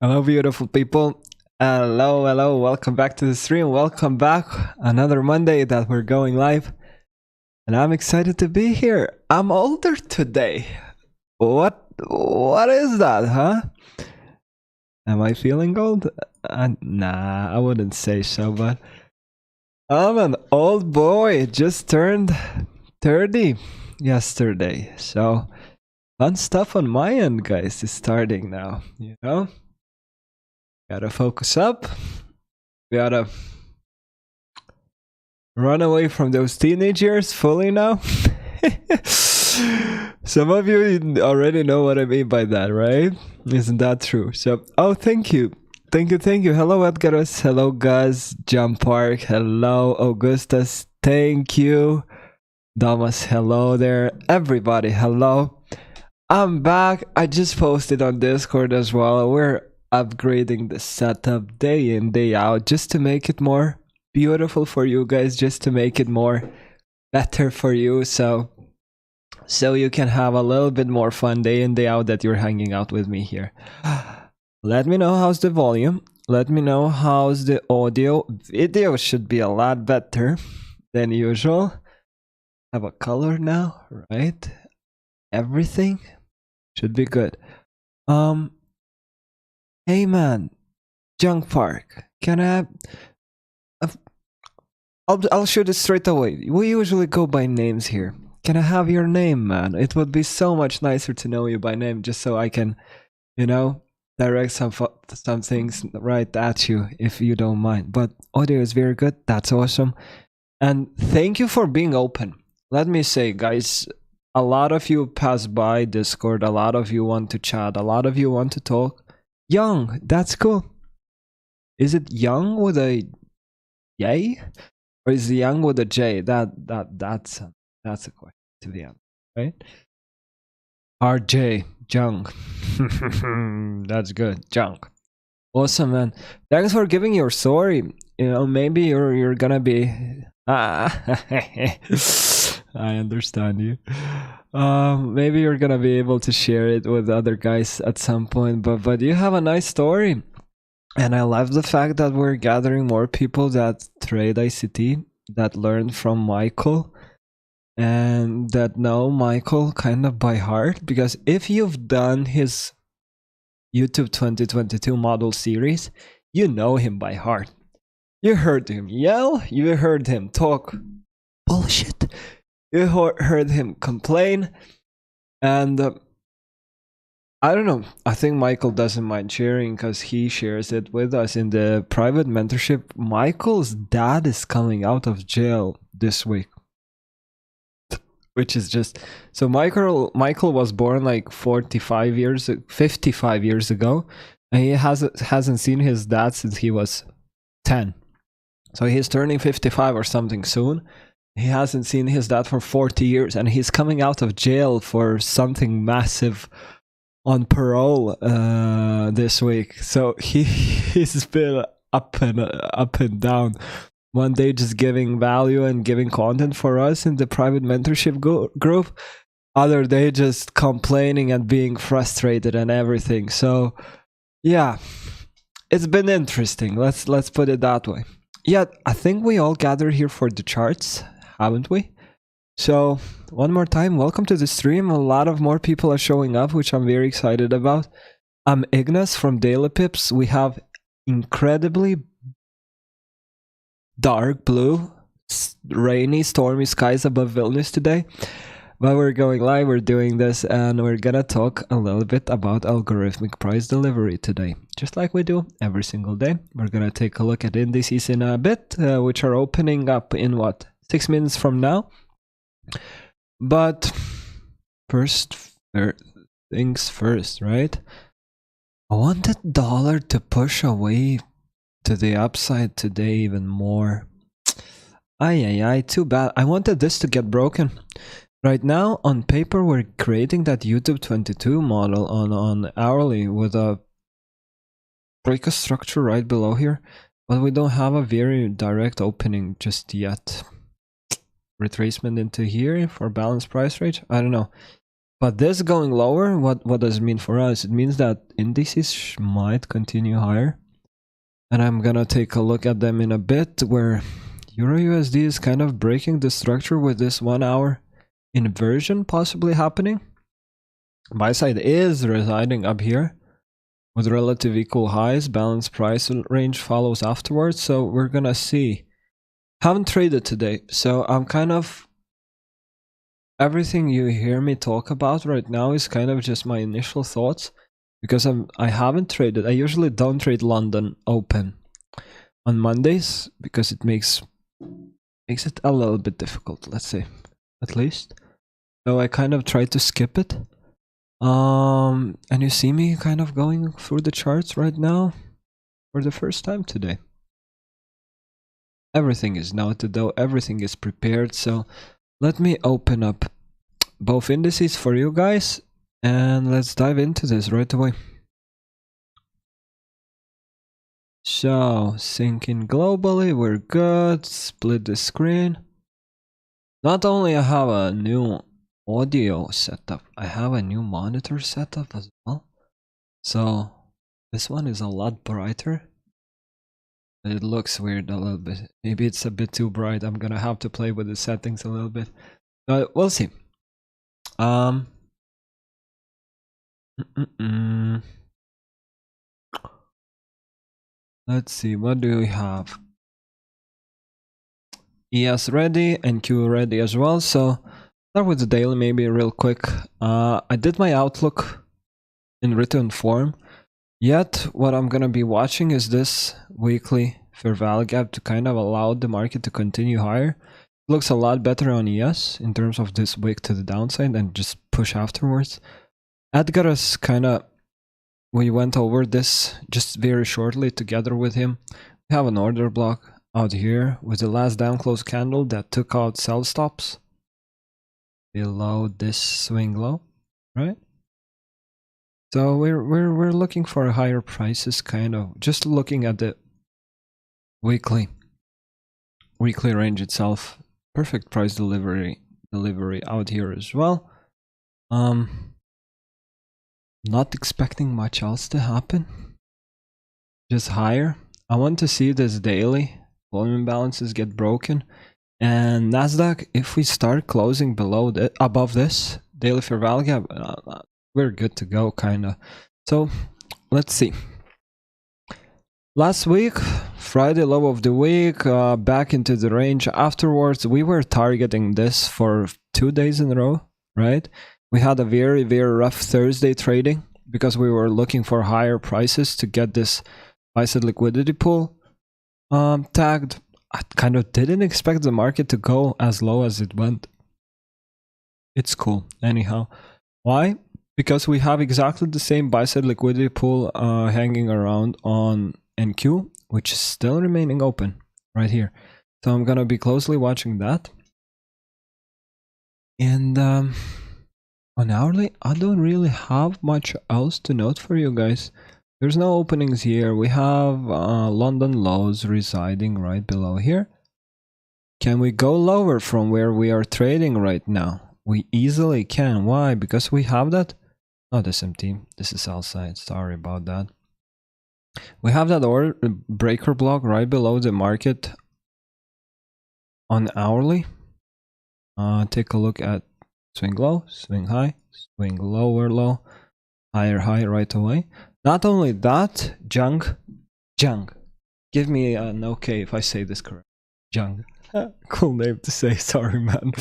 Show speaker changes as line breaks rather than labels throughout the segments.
Hello, beautiful people. Hello. Welcome back to the stream. Welcome back. Another Monday that we're going live. And I'm excited to be here. I'm older today. What is that, huh? Am I feeling old? Nah, I wouldn't say so, but I'm an old boy. Just turned 30 yesterday. So fun stuff on my end, guys, is starting now, you know? Gotta focus up. We gotta run away from those teenage years fully now. Some of you already know what I mean by that, right? Isn't that true? So, oh, thank you. Thank you. Hello, Edgarus. Hello, Gus. Jump Park. Hello, Augustus. Thank you. Damas, hello there. Everybody, hello. I'm back. I just posted on Discord as well. We're upgrading the setup day in, day out, just to make it more beautiful for you guys, just to make it more better for you, so you can have a little bit more fun day in, day out that you're hanging out with me here. Let me know how's the volume. Let me know how's the audio. Video should be a lot better than usual. Have a color now, right? Everything should be good. Hey man, Junk Park, can I have... I'll shoot it straight away. We usually go by names here. Can I have your name, man? It would be so much nicer to know you by name, just so I can, you know, direct some things right at you, if you don't mind. But audio is very good. That's awesome. And thank you for being open. Let me say, guys, a lot of you pass by Discord. A lot of you want to chat. A lot of you want to talk. Young, that's cool. Is it young with a yay, or is it young with a J? That's a question to be honest, right? RJ, junk. That's good, junk. Awesome, man. Thanks for giving your story. You know, maybe you're gonna be. I understand you. Maybe you're gonna be able to share it with other guys at some point, but you have a nice story, and I love the fact that we're gathering more people that trade ICT, that learn from Michael, and that know Michael kind of by heart. Because if you've done his YouTube 2022 model series, you know him by heart. You heard him yell, you heard him talk bullshit, you heard him complain, and I don't know. I think Michael doesn't mind sharing because he shares it with us in the private mentorship. Michael's dad is coming out of jail this week, which is just... So Michael was born like 55 years ago, and he hasn't seen his dad since he was 10. So he's turning 55 or something soon. He hasn't seen his dad for 40 years, and he's coming out of jail for something massive on parole this week. So he's been up and down. One day just giving value and giving content for us in the private mentorship group. Other day just complaining and being frustrated and everything. So yeah, it's been interesting. Let's put it that way. Yeah, I think we all gather here for the charts, haven't we? So one more time, welcome to the stream. A lot of more people are showing up, which I'm very excited about. I'm Ignas from Daily Pips. We have incredibly dark blue, rainy, stormy skies above Vilnius today. But we're going live, we're doing this, and we're gonna talk a little bit about algorithmic price delivery today. Just like we do every single day. We're gonna take a look at indices in a bit, which are opening up in what, 6 minutes from now. But first things first, right? I want the dollar to push away to the upside today even more. Too bad. I wanted this to get broken. Right now, on paper, we're creating that YouTube 22 model on hourly with a break a structure right below here, but we don't have a very direct opening just yet. Retracement into here for balanced price range. I don't know. But this going lower, what does it mean for us? It means that indices might continue higher. And I'm gonna take a look at them in a bit, where Euro USD is kind of breaking the structure with this 1 hour inversion possibly happening. Buy side is residing up here with relative equal highs. Balanced price range follows afterwards. So we're gonna see. Haven't traded today, so I'm kind of... Everything you hear me talk about right now is kind of just my initial thoughts, because I haven't traded. I usually don't trade London open on Mondays because it makes it a little bit difficult, let's say, at least. So I kind of try to skip it. And you see me kind of going through the charts right now for the first time today. Everything is noted though, everything is prepared. So let me open up both indices for you guys and let's dive into this right away. So, syncing globally, we're good. Split the screen. Not only I have a new audio setup, I have a new monitor setup as well. So, this one is a lot brighter. It looks weird a little bit. Maybe it's a bit too bright. I'm gonna have to play with the settings a little bit. But we'll see. Let's see, what do we have? ES ready and Q ready as well. So start with the daily maybe real quick. I did my outlook in written form. Yet what I'm gonna be watching is this weekly fair value gap to kind of allow the market to continue higher. It looks a lot better on ES in terms of this wick to the downside and just push afterwards. Edgar is kind of... We went over this just very shortly together with him. We have an order block out here with the last down close candle that took out sell stops below this swing low, right? So we're looking for higher prices, kind of just looking at the weekly range itself. Perfect price delivery out here as well. Not expecting much else to happen, just higher. I want to see this daily volume imbalances get broken, and Nasdaq, if we start closing above this daily fair value gap, we're good to go, kind of. So let's see. Last week, Friday low of the week, back into the range. Afterwards, we were targeting this for 2 days in a row, right? We had a very, very rough Thursday trading because we were looking for higher prices to get this buy-side liquidity pool tagged. I kind of didn't expect the market to go as low as it went. It's cool. Anyhow, why? Because we have exactly the same buy-side liquidity pool hanging around on NQ, which is still remaining open right here. So I'm gonna be closely watching that. And on hourly, I don't really have much else to note for you guys. There's no openings here. We have London lows residing right below here. Can we go lower from where we are trading right now? We easily can. Why? Because we have that. Not SMT. This is outside. Sorry about that. We have that order breaker block right below the market on hourly. Take a look at swing low, swing high, swing lower low, higher high right away. Not only that, Jung, give me an okay if I say this correct. Jung, cool name to say. Sorry, man.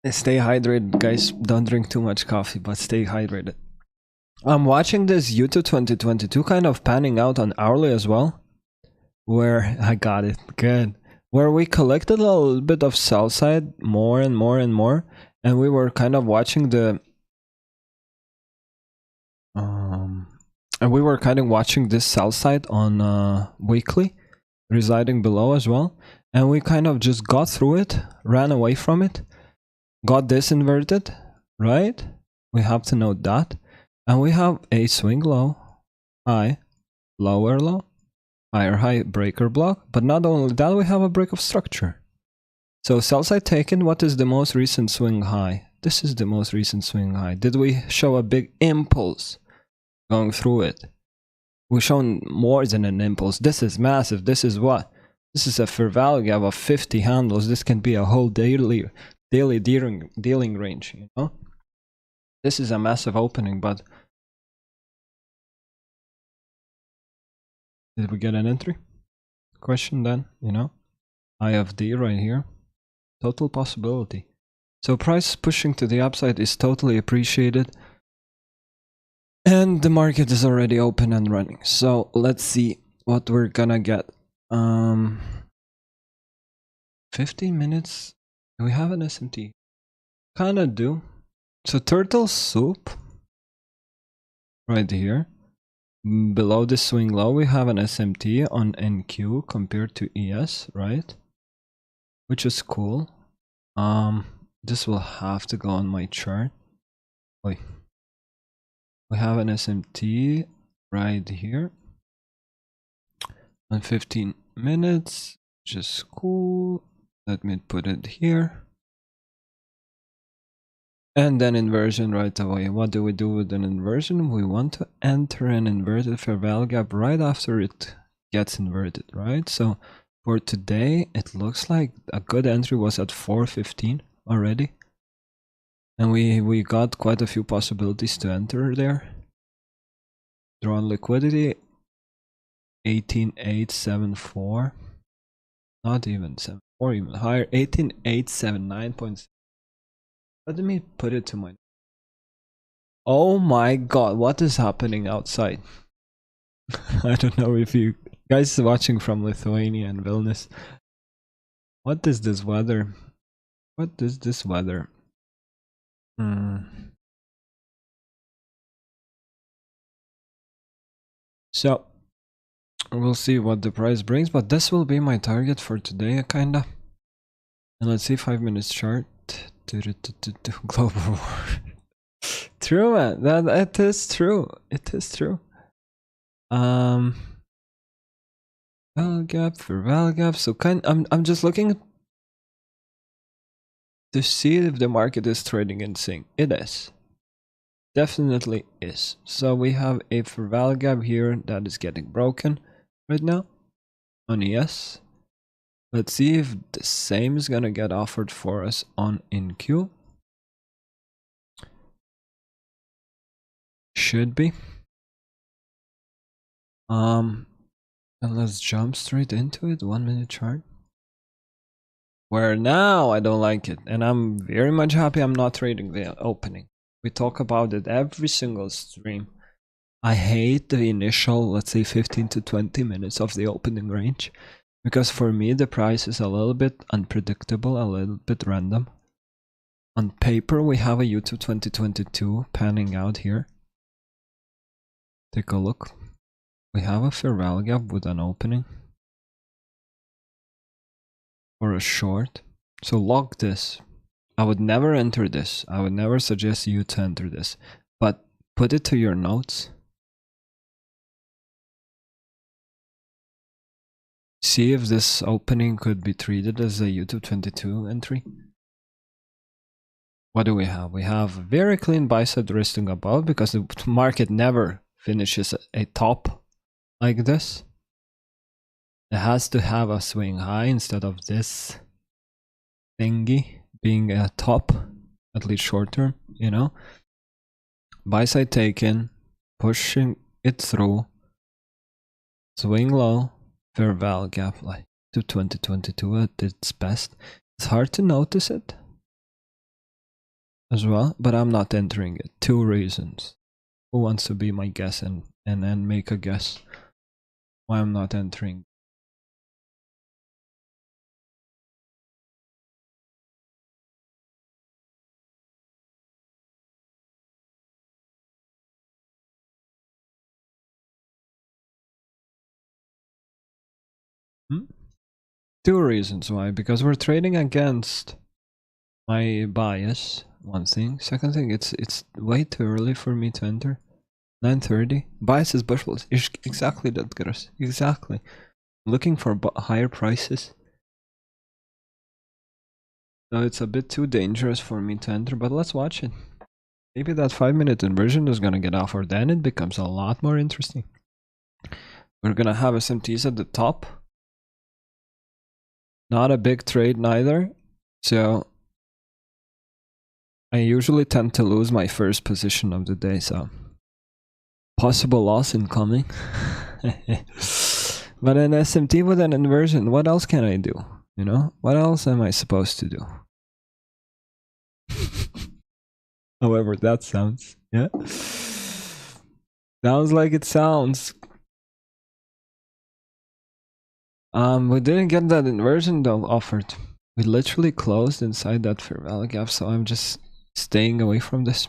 Stay hydrated, guys. Don't drink too much coffee, but stay hydrated. I'm watching this YouTube 2022 kind of panning out on hourly as well, where I got it good. Where we collected a little bit of sell side more and more and more, and we were kind of watching the this sell side on weekly residing below as well, and we kind of just got through it, ran away from it, got this inverted, right? We have to note that, and we have a swing low, high, lower low, higher high breaker block. But not only that, we have a break of structure. So sell side taken, what is the most recent swing high? This is the most recent swing high. Did we show a big impulse going through it? We've shown more than an impulse. This is massive. This is what? This is a fair value gap of 50 handles. This can be a whole daily dealing range, you know? This is a massive opening, but did we get an entry? Question then, you know? IFD right here. Total possibility. So price pushing to the upside is totally appreciated. And the market is already open and running. So let's see what we're gonna get. 15 minutes. Do we have an SMT? Kinda do. So turtle soup right here. Below the swing low, we have an SMT on NQ compared to ES, right? Which is cool. This will have to go on my chart. Wait. We have an SMT right here on 15 minutes, which is cool. Let me put it here. And then inversion right away. What do we do with an inversion? We want to enter an inverted fair value gap right after it gets inverted, right? So for today, it looks like a good entry was at 415 already. And we got quite a few possibilities to enter there. Drawn liquidity 18874. Not even 74, even higher. 18879.6. Let me put it to my. Oh my god, what is happening outside? I don't know if you guys watching from Lithuania and Vilnius. What is this weather? What is this weather? So we'll see what the price brings, but this will be my target for today, kinda. And let's see, 5 minutes chart. Global war. True, man. That it is true. It is true. Value gap for value gap. So I'm just looking to see if the market is trading in sync. It is. Definitely is. So we have a fair value gap here that is getting broken right now on ES. Let's see if the same is gonna get offered for us on NQ. Should be. And let's jump straight into it. 1 minute chart. Where now I don't like it, and I'm very much happy I'm not trading the opening. We talk about it every single stream. I hate the initial, let's say 15 to 20 minutes of the opening range, because for me the price is a little bit unpredictable, a little bit random. On paper we have a YouTube 2022 panning out here. Take a look. We have a fair value gap with an opening or a short. So log this. I would never enter this. I would never suggest you to enter this, but put it to your notes. See if this opening could be treated as a YouTube 22 entry. What do we have? We have very clean buy side resting above, because the market never finishes a top like this. It has to have a swing high instead of this thingy being a top, at least short term, you know. Buy side taken, pushing it through, swing low, fair value gap like to 2022 at its best. It's hard to notice it as well, but I'm not entering it. 2 reasons. Who wants to be my guess and make a guess why I'm not entering? Hmm? 2 reasons why. Because we're trading against my bias. One thing. Second thing, it's way too early for me to enter. 9:30. Bias is bushels. Exactly that, Gras. Exactly. Looking for higher prices. So it's a bit too dangerous for me to enter, but let's watch it. Maybe that 5-minute inversion is gonna get offered, then it becomes a lot more interesting. We're gonna have SMTs at the top. Not a big trade neither, so I usually tend to lose my first position of the day, so possible loss incoming. But an SMT with an inversion, what else can I do? You know, what else am I supposed to do? However that sounds, yeah. Sounds like it sounds. We didn't get that inversion though offered. We literally closed inside that fair value gap, so I'm just staying away from this.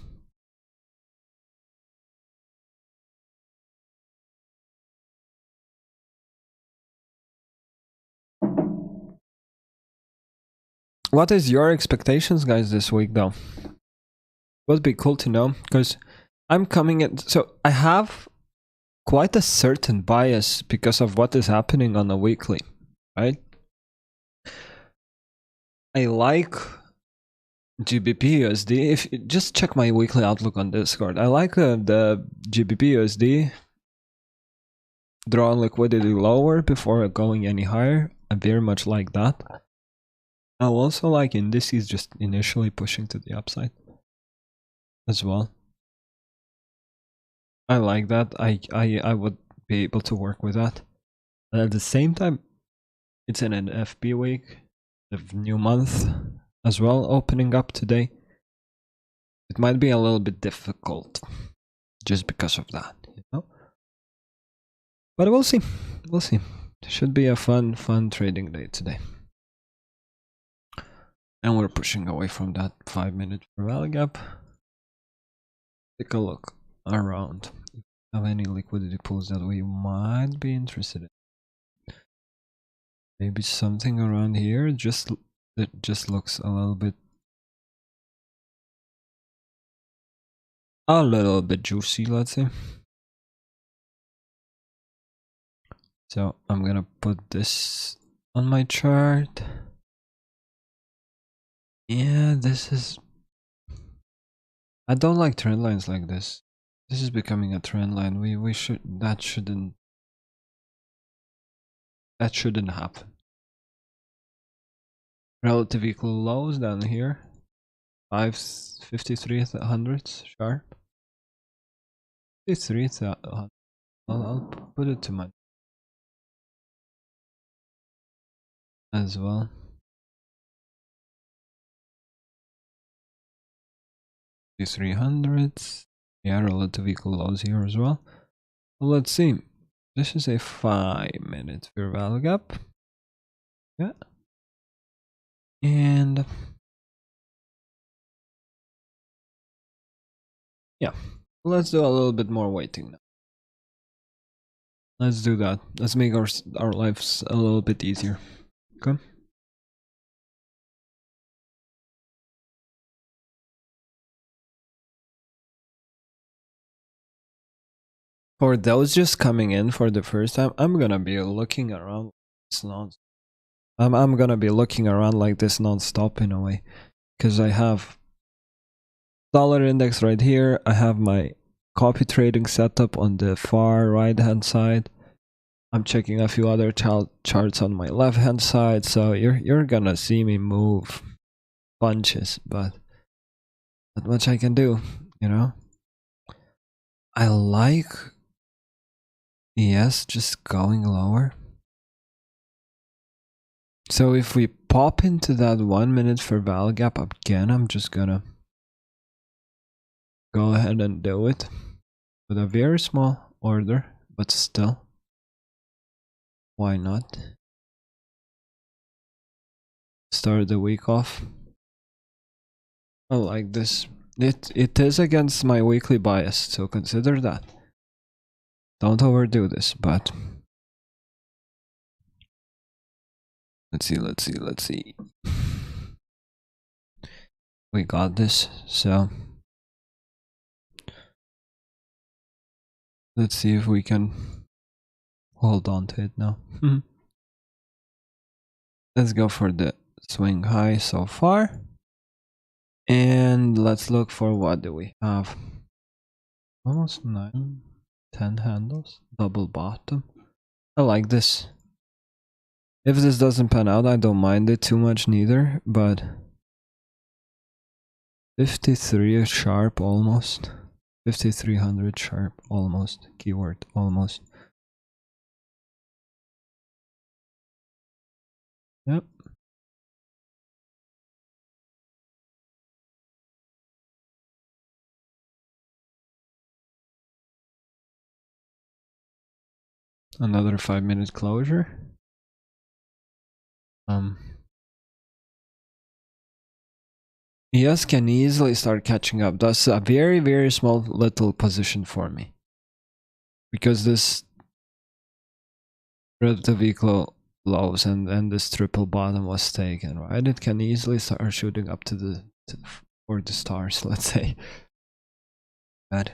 What is your expectations, guys, this week though? Would be cool to know, because I'm coming in, so I have quite a certain bias because of what is happening on a weekly, right? I like GBP USD. If just check my weekly outlook on Discord, I like the GBP USD drawing liquidity lower before going any higher. I very much like that. I also like indices just initially pushing to the upside as well. I like that. I would be able to work with that. But at the same time, it's an FB week, the new month as well, opening up today. It might be a little bit difficult just because of that, you know? But we'll see. We'll see. It should be a fun trading day today. And we're pushing away from that 5-minute value gap. Take a look around. Have any liquidity pools that we might be interested in? Maybe something around here. It just looks a little bit juicy, let's say. So I'm gonna put this on my chart. Yeah, this is, I don't like trend lines like this. This is becoming a trend line. We should, that shouldn't happen. Relative equal lows down here. 553 hundredths sharp. 53. I'll put it to my as well. 300s. Yeah, relative equal lows here as well. Well, let's see. This is a 5-minute fair value gap. Yeah. And yeah, let's do a little bit more waiting now. Let's do that. Let's make our lives a little bit easier. Okay. For those just coming in for the first time, I'm gonna be looking around this I'm gonna be looking around like this non-stop in a way, because I have dollar index right here. I have my copy trading setup on the far right hand side. I'm checking a few other charts on my left hand side, so you're gonna see me move bunches, but not much I can do, you know. I like, yes, just going lower. So if we pop into that 1 minute for value gap again, I'm just gonna go ahead and do it with a very small order, but still, why not? Start the week off. I like this. It is against my weekly bias, so consider that. Don't overdo this, but let's see. We got this, so let's see if we can hold on to it now. Let's go for the swing high so far. And let's look for what do we have. Almost 9, 10 handles, double bottom. I like this. If this doesn't pan out, I don't mind it too much neither, but 53 sharp almost. 5300 sharp almost. Keyword almost. Yep. Another 5-minute closure. ES can easily start catching up. That's a very, very small little position for me. Because this relative equal lows and this triple bottom was taken, right? It can easily start shooting up to the for the stars, let's say. But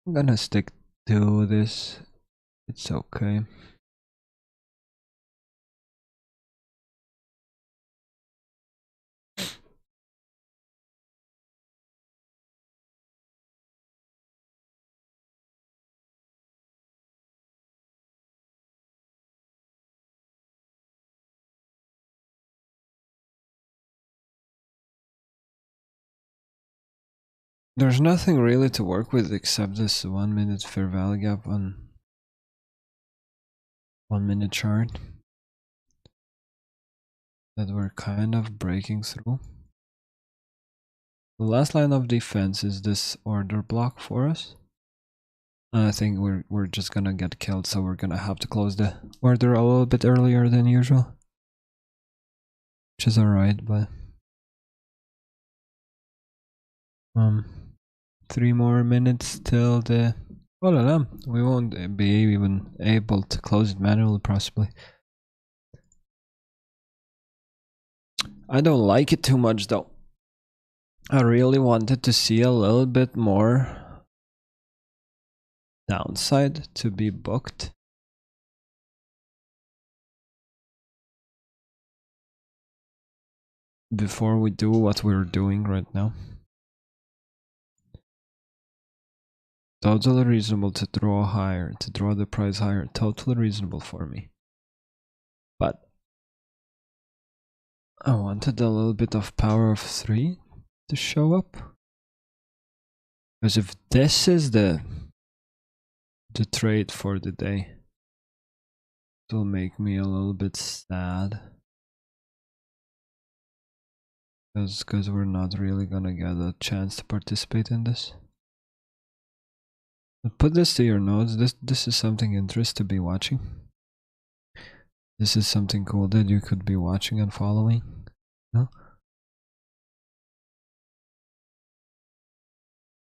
I'm gonna stick to this. It's okay. There's nothing really to work with except this 1 minute fair value gap on 1 minute chart that we're kind of breaking through. The last line of defense is this order block for us. I think we're just gonna get killed, so we're gonna have to close the order a little bit earlier than usual. Which is alright, but 3 more minutes till the oh la la, we won't be even able to close it manually possibly. I don't like it too much though. I really wanted to see a little bit more downside to be booked. Before we do what we're doing right now. Totally reasonable to draw higher, to draw the price higher. Totally reasonable for me. But I wanted a little bit of power of 3 to show up. Because if this is the trade for the day, it will make me a little bit sad. Because we're not really gonna get a chance to participate in this. But put this to your notes. This is something interesting to be watching. This is something cool that you could be watching and following. No?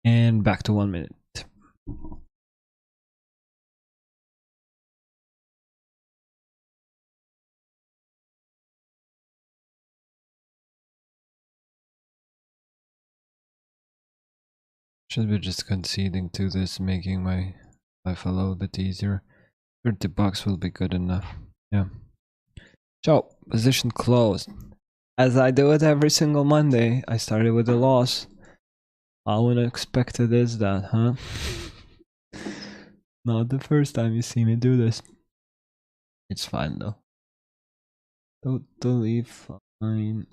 And back to 1 minute. Should be just conceding to this, making my life a little bit easier. 30 bucks will be good enough. Yeah. So, position closed. As I do it every single Monday, I started with a loss. How unexpected is that, huh? Not the first time you see me do this. It's fine though. Totally fine.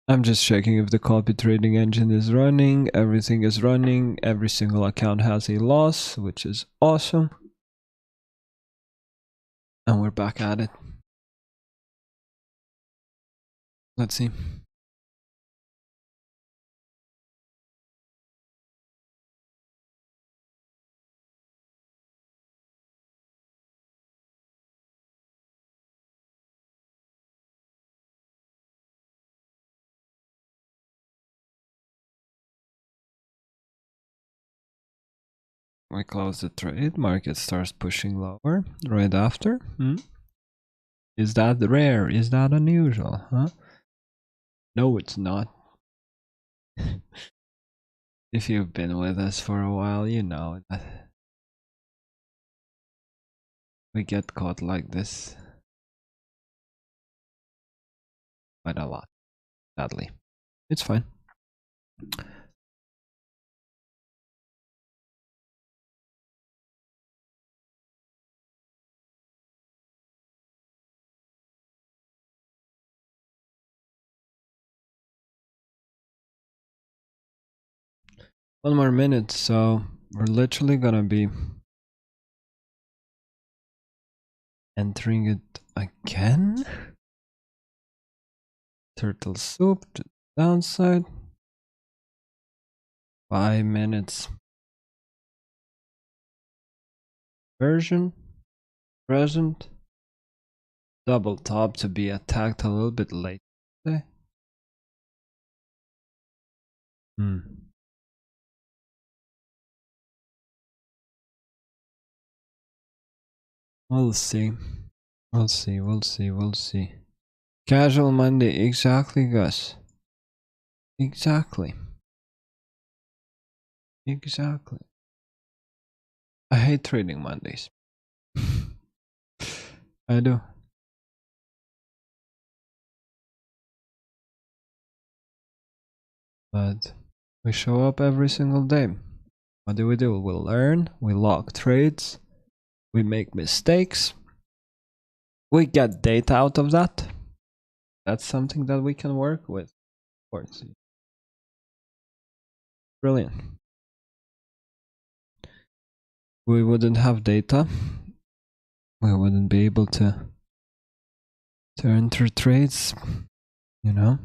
I'm just checking if the copy trading engine is running. Everything is running. Every single account has a loss, which is awesome. And we're back at it. Let's see. We close the trade. Market starts pushing lower right after. Is that rare? Is that unusual? Huh? No, it's not. If you've been with us for a while, you know that we get caught like this quite a lot, sadly. It's fine. One more minute, so we're literally gonna be entering it again. Turtle soup to the downside. 5 minutes. Version. Present. Double top to be attacked a little bit late. Hmm. We'll see. We'll see. We'll see. We'll see. Casual Monday. Exactly, Gus. Exactly. Exactly. I hate trading Mondays. I do. But we show up every single day. What do? We learn, we log trades, we make mistakes, we get data out of that. That's something that we can work with. Of course. Brilliant. We wouldn't have data. We wouldn't be able to enter trades, you know?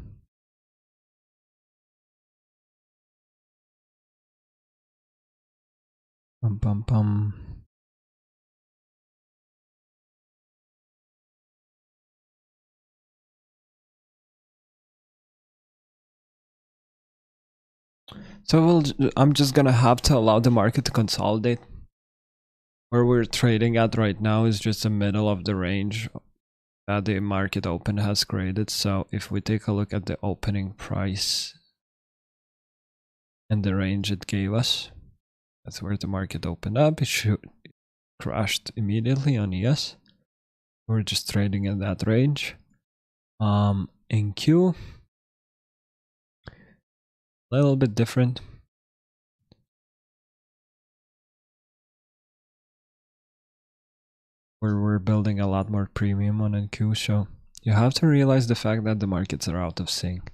Bum bum bum. So I'm just gonna have to allow the market to consolidate. Where we're trading at right now is just the middle of the range that the market open has created. So if we take a look at the opening price and the range it gave us, that's where the market opened up. It crashed immediately on ES. We're just trading in that range. In Q, a little bit different. We're building a lot more premium on NQ, so you have to realize the fact that the markets are out of sync.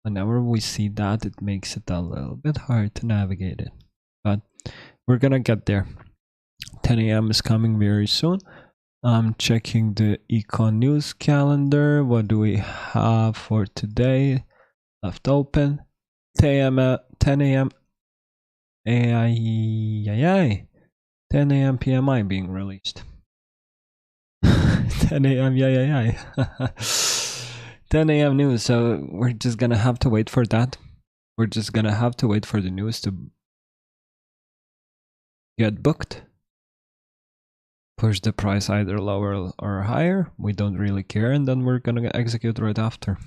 Whenever we see that, it makes it a little bit hard to navigate it. But we're gonna get there. 10 a.m. is coming very soon. I'm checking the econ news calendar. What do we have for today? Left open. 10 a.m. AI. 10 a.m. PMI being released. 10 a.m. Yeah. 10 a.m. news. So we're just gonna have to wait for that. We're just gonna have to wait for the news to get booked. Push the price either lower or higher. We don't really care, and then we're gonna execute right after.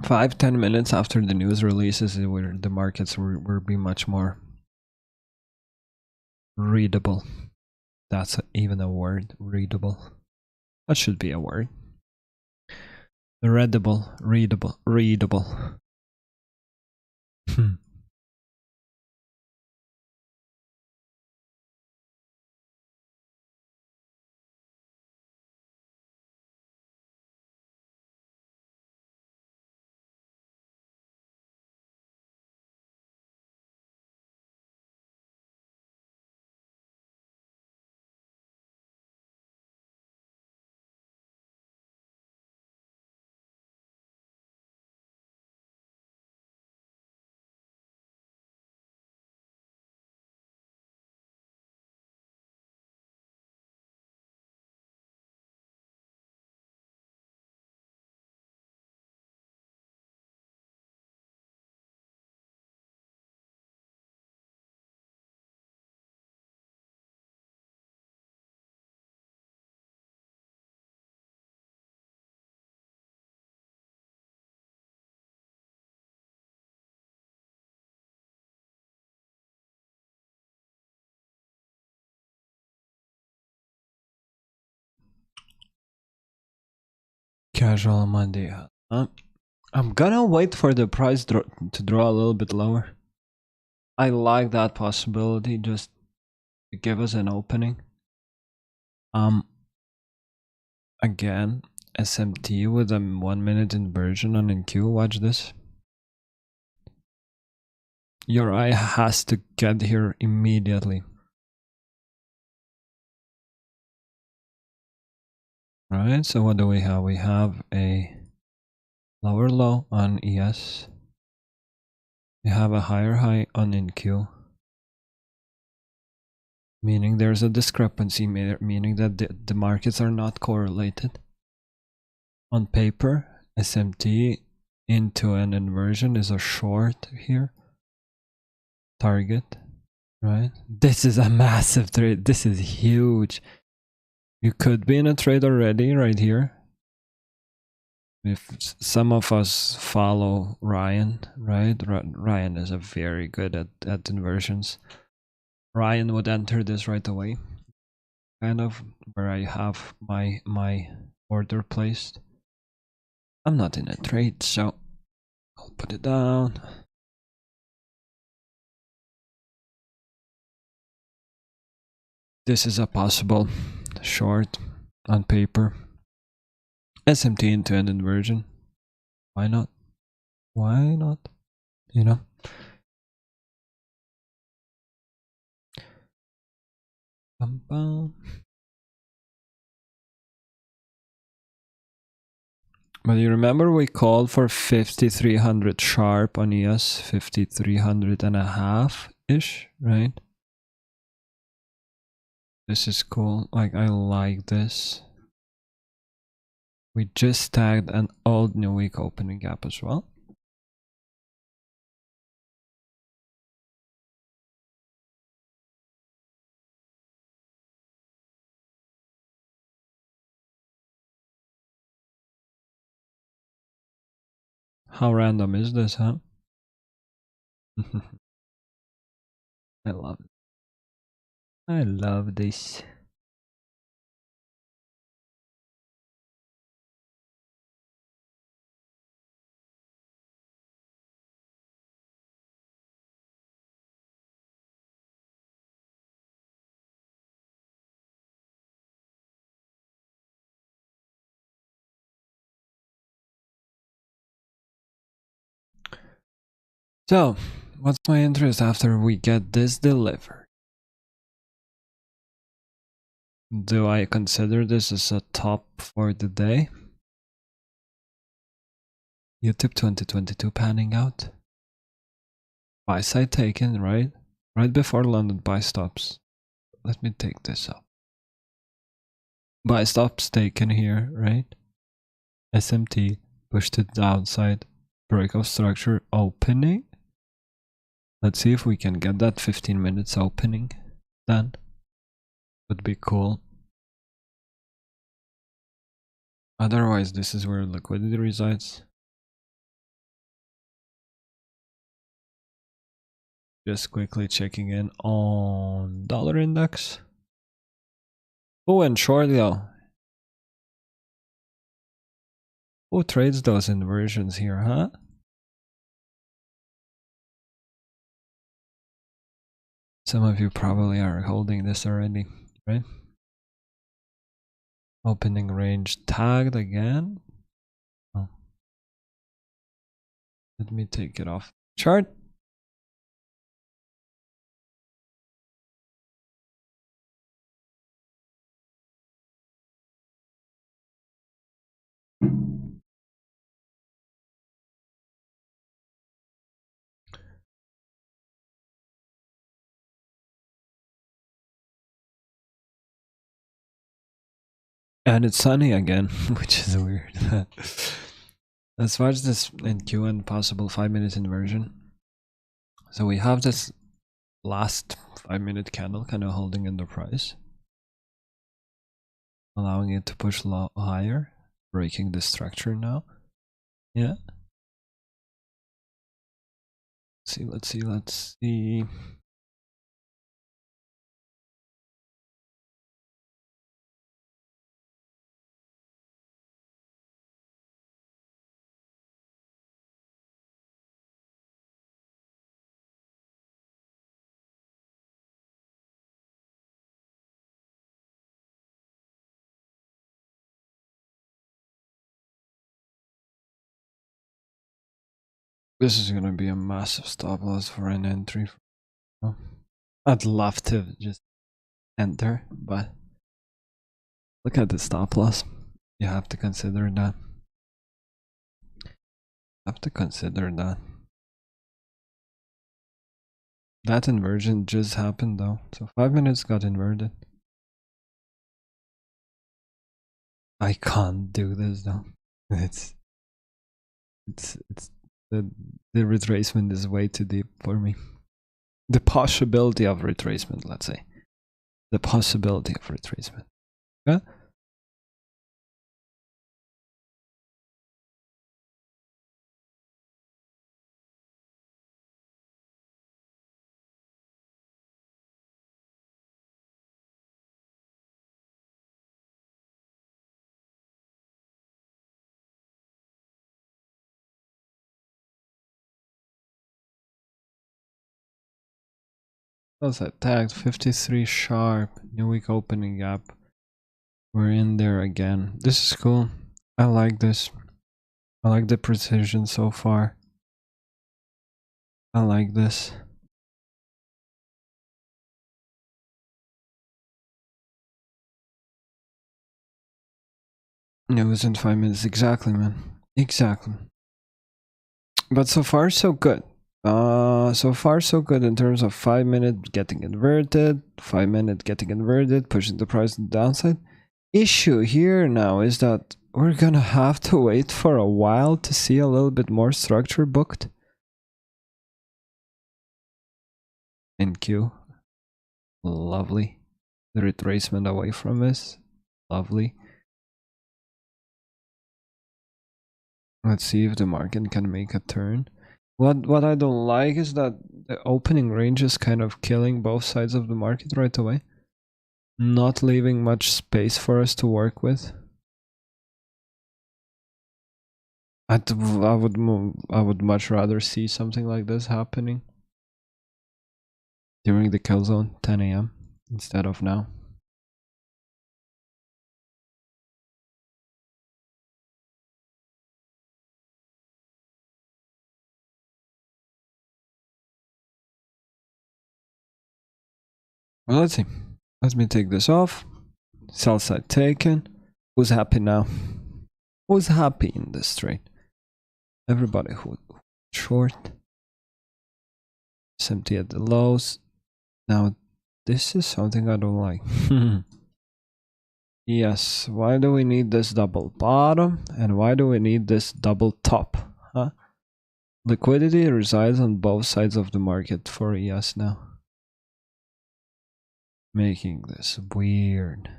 5-10 minutes after the news releases, where the markets will be much more readable. That's even a word, readable. That should be a word. Readable. Casual Monday. I'm gonna wait for the price to draw a little bit lower. I like that possibility, just to give us an opening. Again, SMT with a 1 minute inversion on NQ. Watch this. Your eye has to get here immediately. Right, so what do we have? We have a lower low on ES. We have a higher high on NQ. Meaning there's a discrepancy, meaning that the markets are not correlated. On paper, SMT into an inversion is a short here. Target, right? This is a massive trade. This is huge. You could be in a trade already right here. If some of us follow Ryan, right? Ryan is a very good at inversions. Ryan would enter this right away. Kind of where I have my order placed. I'm not in a trade, so I'll put it down. This is a possible short on paper. SMT into an inversion. Why not? Why not? You know? Bum, bum. But you remember we called for 5300 sharp on ES, 5300 and a half-ish, right? This is cool. Like, I like this. We just tagged an old new week opening gap as well. How random is this, huh? I love it. I love this. So, what's my interest after we get this delivered? Do I consider this as a top for the day? YouTube 2022 panning out. Buy side taken, right? Right before London buy stops. Let me take this up. Buy stops taken here, right? SMT push to the downside. Breakout structure opening. Let's see if we can get that 15 minutes opening then. Would be cool. Otherwise, this is where liquidity resides. Just quickly checking in on dollar index. Oh, and short though. Who trades those inversions here, huh? Some of you probably are holding this already, right? Opening range tagged again. Oh. Let me take it off chart. And it's sunny again, which is weird. Let's watch this in Q and possible 5-minute inversion. So we have this last 5-minute candle kind of holding in the price, allowing it to push low higher, breaking the structure now. Yeah. Let's see. This is gonna be a massive stop loss for an entry. I'd love to just enter, but look at the stop loss. You have to consider that. That inversion just happened though, so 5 minutes got inverted. I can't do this though. It's the retracement is way too deep for me. The possibility of retracement, let's say. The possibility of retracement. Yeah? What's that tagged? 53 sharp. New week opening gap. We're in there again. This is cool. I like this. I like the precision so far. I like this. It was in 5 minutes. Exactly, man. Exactly. But so far, so good. So far, so good in terms of 5 minute getting inverted, 5 minute getting inverted, pushing the price to the downside. Issue here now is that we're gonna have to wait for a while to see a little bit more structure booked. In Q. Lovely. The retracement away from us. Lovely. Let's see if the market can make a turn. What I don't like is that the opening range is kind of killing both sides of the market right away. Not leaving much space for us to work with. I would much rather see something like this happening during the kill zone, 10 a.m. instead of now. Well, let's see. Let me take this off. Sell side taken. Who's happy now? Who's happy in this trade? Everybody who short. SMT at the lows. Now, this is something I don't like. Yes, why do we need this double bottom? And why do we need this double top? Huh? Liquidity resides on both sides of the market for ES now. Making this weird.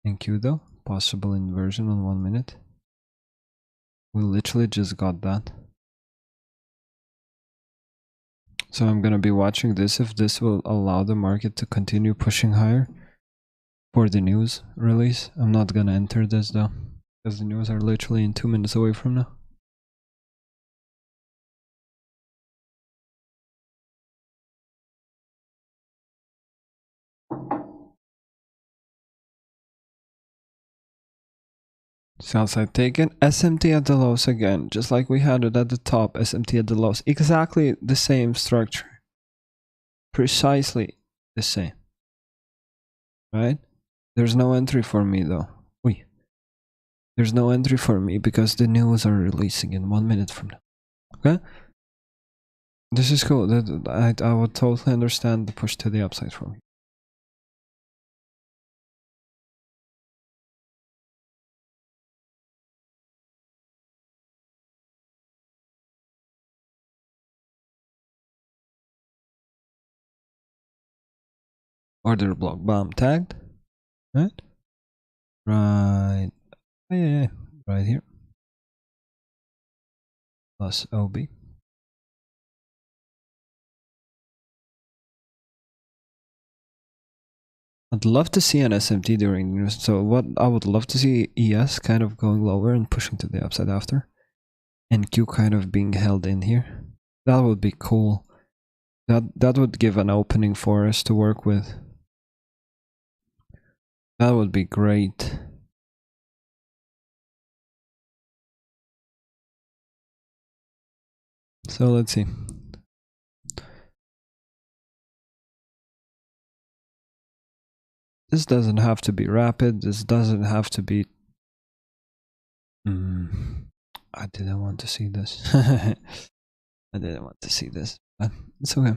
Thank you though. Possible inversion on 1 minute. We literally just got that. So I'm gonna be watching this if this will allow the market to continue pushing higher for the news release. I'm not gonna enter this though, because the news are literally in 2 minutes away from now. Sell side taken, SMT at the lows again, just like we had it at the top, SMT at the lows. Exactly the same structure. Precisely the same. Right? There's no entry for me though. There's no entry for me because the news are releasing in 1 minute from now. Okay? This is cool. I would totally understand the push to the upside for me. Order block bomb tagged. Right? Right. Yeah. Right here. Plus OB. I'd love to see an SMT during news. So what I would love to see ES kind of going lower and pushing to the upside after. And Q kind of being held in here. That would be cool. That would give an opening for us to work with. That would be great. So let's see. This doesn't have to be rapid. This doesn't have to be... I didn't want to see this. I didn't want to see this, but it's okay.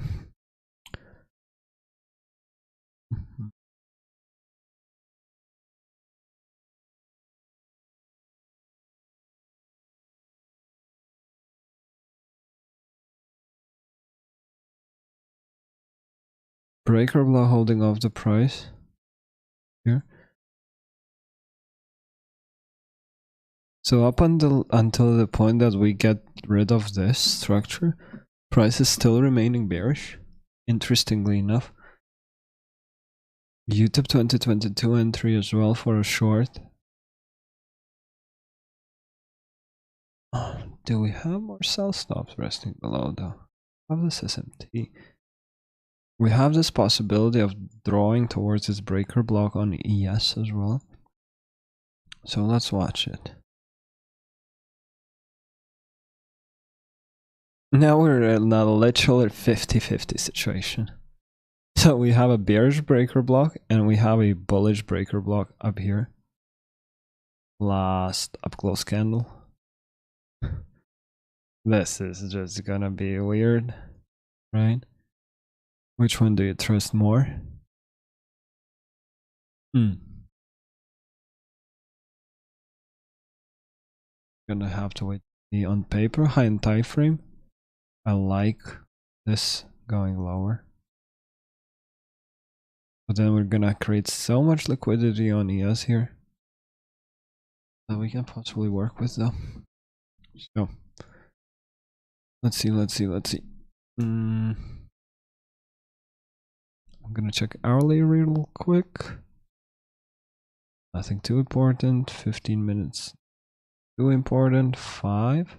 Breaker block holding off the price here. So up until the point that we get rid of this structure, price is still remaining bearish, interestingly enough. YouTube 2022 entry as well for a short. Do we have more sell stops resting below though? Have this SMT. We have this possibility of drawing towards this breaker block on ES as well. So let's watch it. Now we're in a literal 50-50 situation. So we have a bearish breaker block and we have a bullish breaker block up here. Last up close candle. This is just gonna be weird, right? Which one do you trust more? Gonna have to wait. On paper, high in time frame, I like this going lower. But then we're gonna create so much liquidity on ES here that we can possibly work with though. So let's see. I'm gonna check hourly real quick. Nothing too important. 15 minutes too important. 5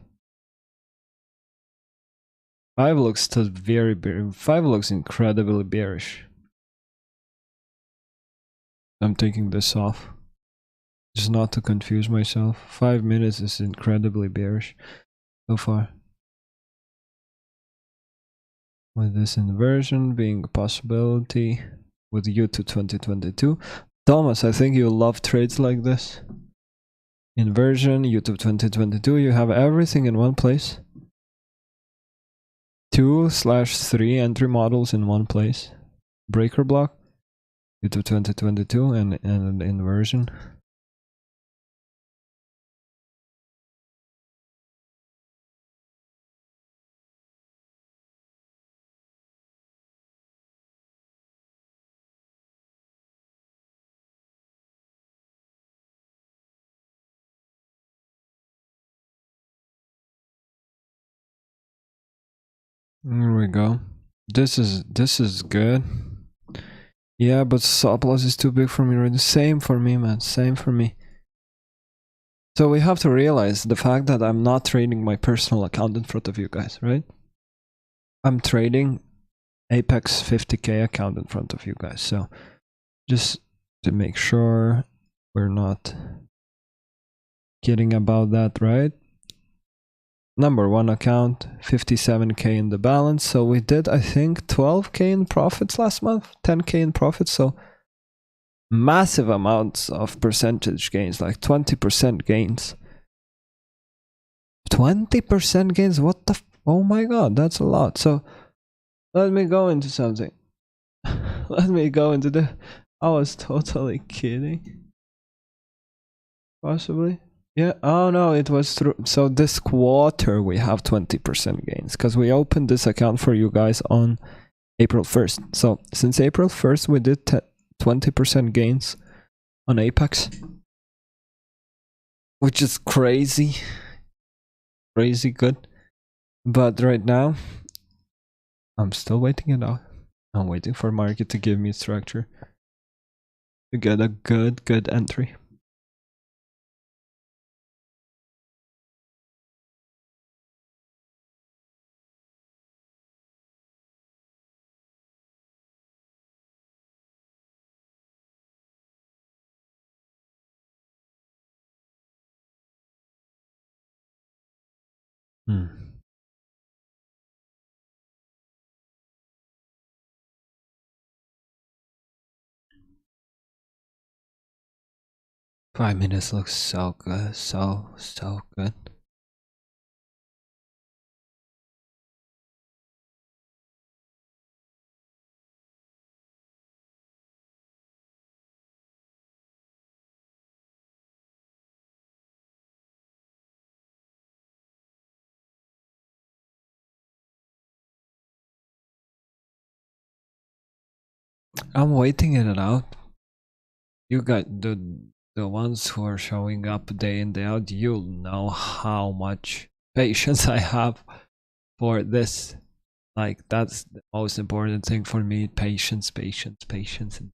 looks still very bearish. 5 looks incredibly bearish. I'm taking this off just not to confuse myself. 5 minutes is incredibly bearish so far, with this inversion being a possibility with YouTube 2022. Thomas, I think you love trades like this. Inversion, YouTube 2022, you have everything in one place. 2/3 entry models in one place. Breaker block, YouTube 2022, and an inversion. There we go. This is good. Yeah, but stop loss is too big for me already. Same for me, man. Same for me. So we have to realize the fact that I'm not trading my personal account in front of you guys, right? I'm trading Apex 50k account in front of you guys. So just to make sure we're not kidding about that, right? Number one account, 57k in the balance. So we did, I think, 12k in profits last month, 10k in profits. So massive amounts of percentage gains, like 20% gains. 20% gains? What the? Oh my god, that's a lot. So let me go into something. Let me go into the... I was totally kidding. Possibly. Yeah, oh no, it was through. So this quarter we have 20% gains because we opened this account for you guys on April 1st. So since April 1st we did 20% gains on Apex, which is crazy good. But right now I'm still waiting it out. I'm waiting for market to give me structure to get a good entry. 5 minutes looks so good, so good. I'm waiting it out. You got the ones who are showing up day in day out. You'll know how much patience I have for this. Like, that's the most important thing for me. Patience. And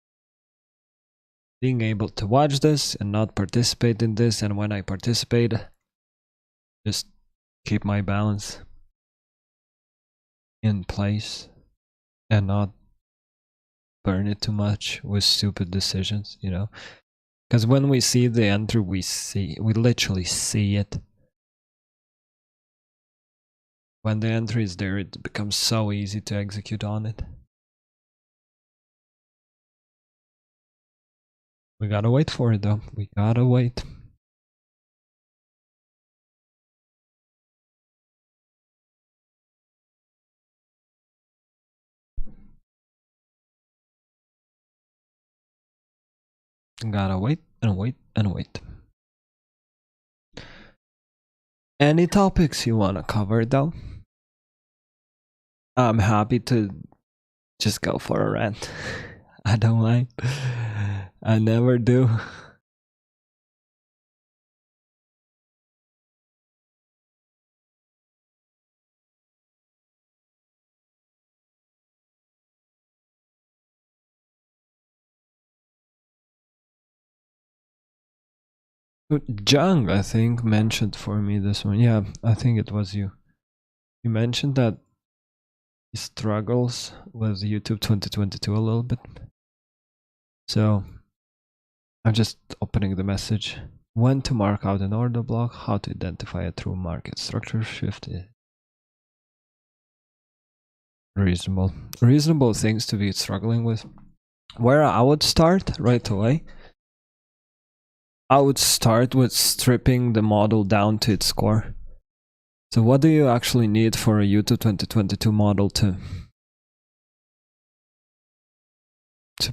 being able to watch this and not participate in this, and when I participate, just keep my balance in place and not burn it too much with stupid decisions, you know? Because when we see the entry, we literally see it. When the entry is there, it becomes so easy to execute on it. We gotta wait for it though. We gotta wait. Gotta wait and wait and wait. Any topics you wanna cover though? I'm happy to just go for a rant. I don't mind. I never do. Jung, I think, mentioned for me this one. Yeah, I think it was you. You mentioned that he struggles with YouTube 2022 a little bit. So I'm just opening the message. When to mark out an order block, how to identify a true market structure shift. Reasonable things to be struggling with. Where I would start right away, I would start with stripping the model down to its core. So what do you actually need for a YouTube 2022 model to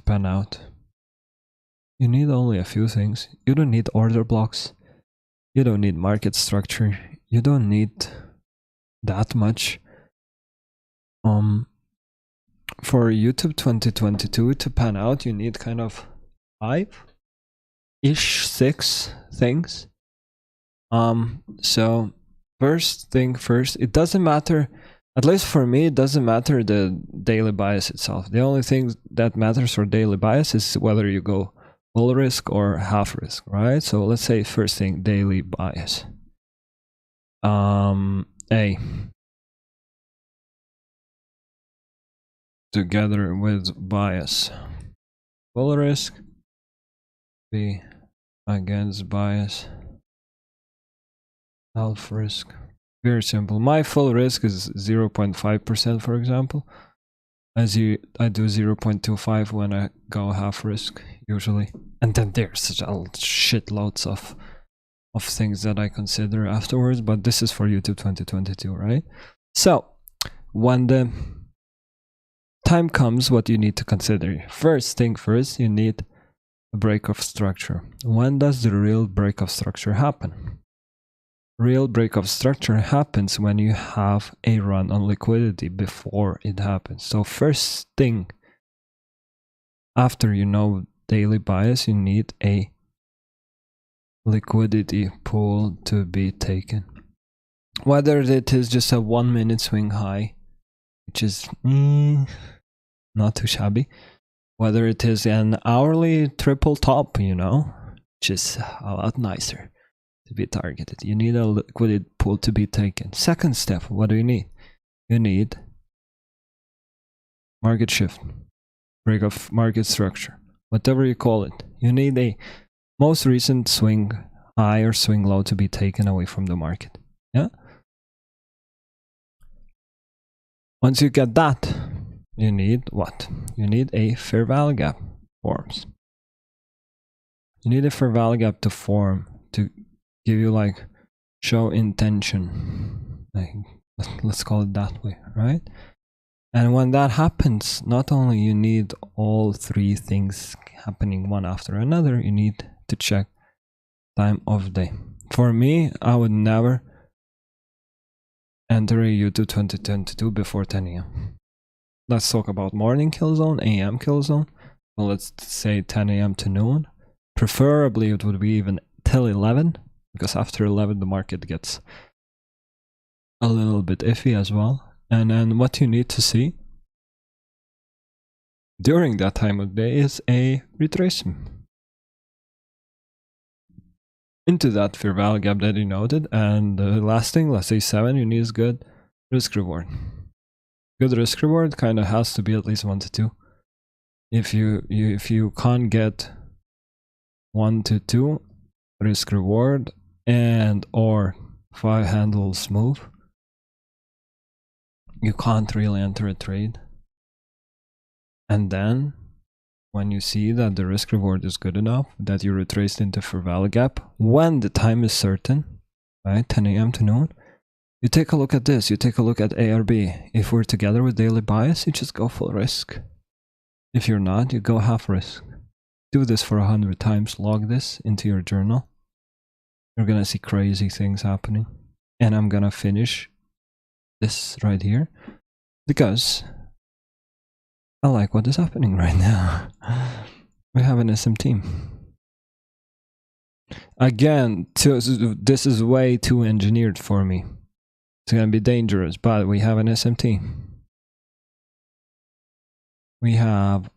pan out? You need only a few things. You don't need order blocks. You don't need market structure. You don't need that much. For YouTube 2022 to pan out, you need kind of 5-ish, 6 things. So first thing first, it doesn't matter, at least for me, it doesn't matter the daily bias itself. The only thing that matters for daily bias is whether you go full risk or half risk, right? So let's say first thing, daily bias. A, together with bias. Full risk, B, against bias. Half risk. Very simple. My full risk is 0.5%, for example. I do 0.25 when I go half risk, usually. And then there's shitloads of things that I consider afterwards, but this is for YouTube 2022, right? So, when the time comes, what you need to consider. First thing first, you need a break of structure. When does the real break of structure happen? Real break of structure happens when you have a run on liquidity before it happens. So first thing, after you know daily bias, you need a liquidity pool to be taken. Whether it is just a 1 minute swing high, which is not too shabby. Whether it is an hourly triple top, you know, which is a lot nicer to be targeted. You need a liquidity pool to be taken. Second step, what do you need? You need market shift, break of market structure, whatever you call it. You need a most recent swing high or swing low to be taken away from the market. Yeah. Once you get that, you need what? You need a fair value gap forms. You need a fair value gap to form, to give you like show intention, like let's call it that way, right? And when that happens, not only you need all three things happening one after another, you need to check time of day. For me, I would never enter a YouTube 2022 before 10 a.m. Let's talk about morning kill zone, AM kill zone. Well, let's say 10 a.m. to noon. Preferably it would be even till 11, because after 11 the market gets a little bit iffy as well. And then what you need to see during that time of day is a retracement into that fair value gap that you noted. And the last thing, let's say 7, you need is good risk reward. Good risk reward kind of has to be at least 1 to 2. If you can't get 1 to 2 risk reward and or 5 handles move, you can't really enter a trade. And then when you see that the risk reward is good enough, that you retraced into fair value gap, when the time is certain, right, 10 a.m. to noon, you take a look at this, you take a look at ARB. If we're together with daily bias, you just go full risk. If you're not, you go half risk. Do this for 100 times, log this into your journal. You're gonna see crazy things happening. And I'm gonna finish this right here because I like what is happening right now. We have an SMT. Again, this is way too engineered for me. It's gonna be dangerous, but we have an SMT. We have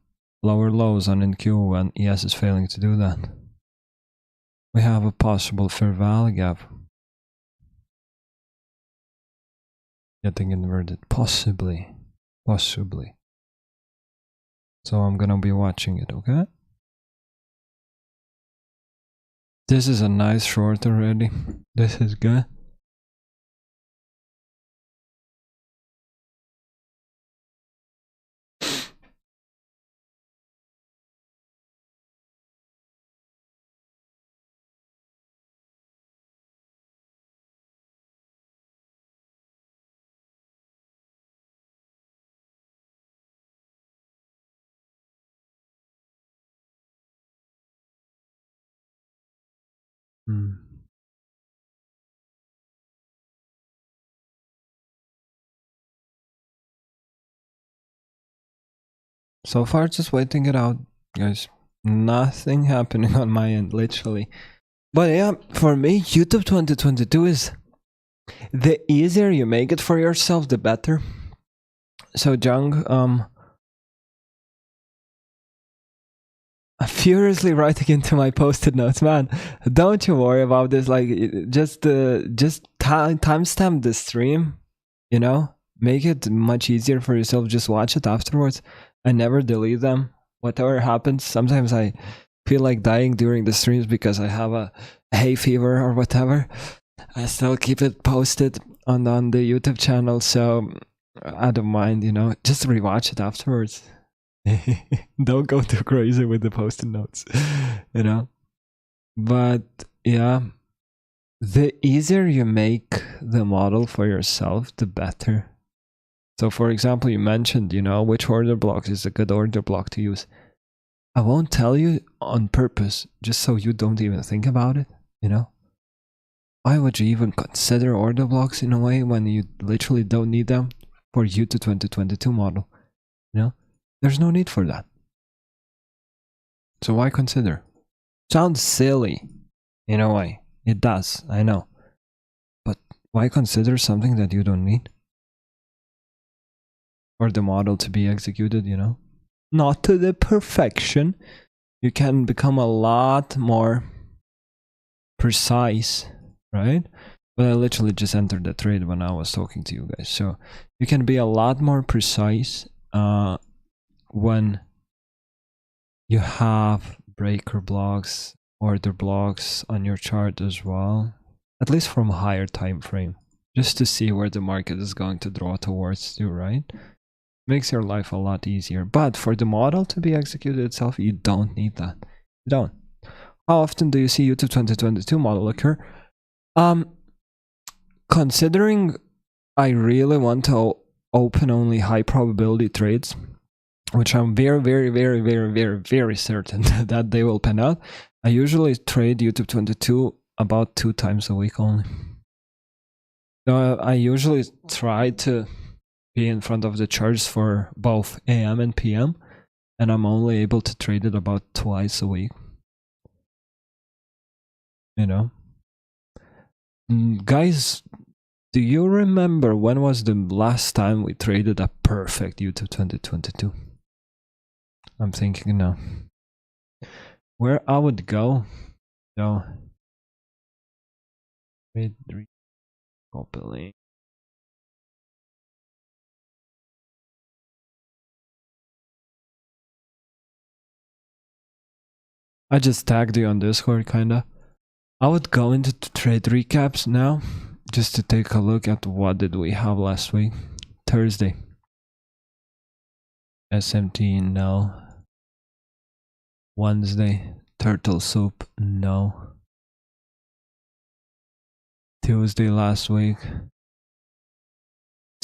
lower lows on NQ when ES is failing to do that. We have a possible fair value gap getting inverted, possibly. So I'm gonna be watching it, okay? This is a nice short already. This is good. So far, just waiting it out, guys. Nothing happening on my end, literally. But yeah, for me, YouTube 2022 is the easier you make it for yourself, the better. So, Jung, I'm furiously writing into my post-it notes, man. Don't you worry about this. Like, just timestamp the stream. You know, make it much easier for yourself. Just watch it afterwards. I never delete them. Whatever happens, sometimes I feel like dying during the streams because I have a hay fever or whatever. I still keep it posted on the YouTube channel, so I don't mind, you know. Just rewatch it afterwards. Don't go too crazy with the post-it notes, you know. But yeah, the easier you make the model for yourself, the better. So for example, you mentioned, you know, which order block is a good order block to use. I won't tell you on purpose, just so you don't even think about it, you know. Why would you even consider order blocks in a way when you literally don't need them for YouTube 2022 model? You know, there's no need for that. So why consider? Sounds silly in a way. It does, I know. But why consider something that you don't need? For the model to be executed, you know? Not to the perfection. You can become a lot more precise, right? But I literally just entered the trade when I was talking to you guys. So you can be a lot more precise when you have breaker blocks, order blocks on your chart as well, at least from a higher time frame, just to see where the market is going to draw towards you, right? Makes your life a lot easier. But for the model to be executed itself, you don't need that. You don't. How often do you see YouTube 2022 model occur? Considering I really want to open only high probability trades, which I'm very certain that they will pan out, I usually trade YouTube 22 about 2 times a week only. So I usually try to be in front of the charts for both AM and PM, and I'm only able to trade it about twice a week. You know? Guys, do you remember when was the last time we traded a perfect YouTube 2022? I'm thinking now. Where I would go? No. Copy. I just tagged you on Discord, kinda. I would go into trade recaps now, just to take a look at what did we have last week. Thursday. SMT, no. Wednesday, turtle soup, no. Tuesday last week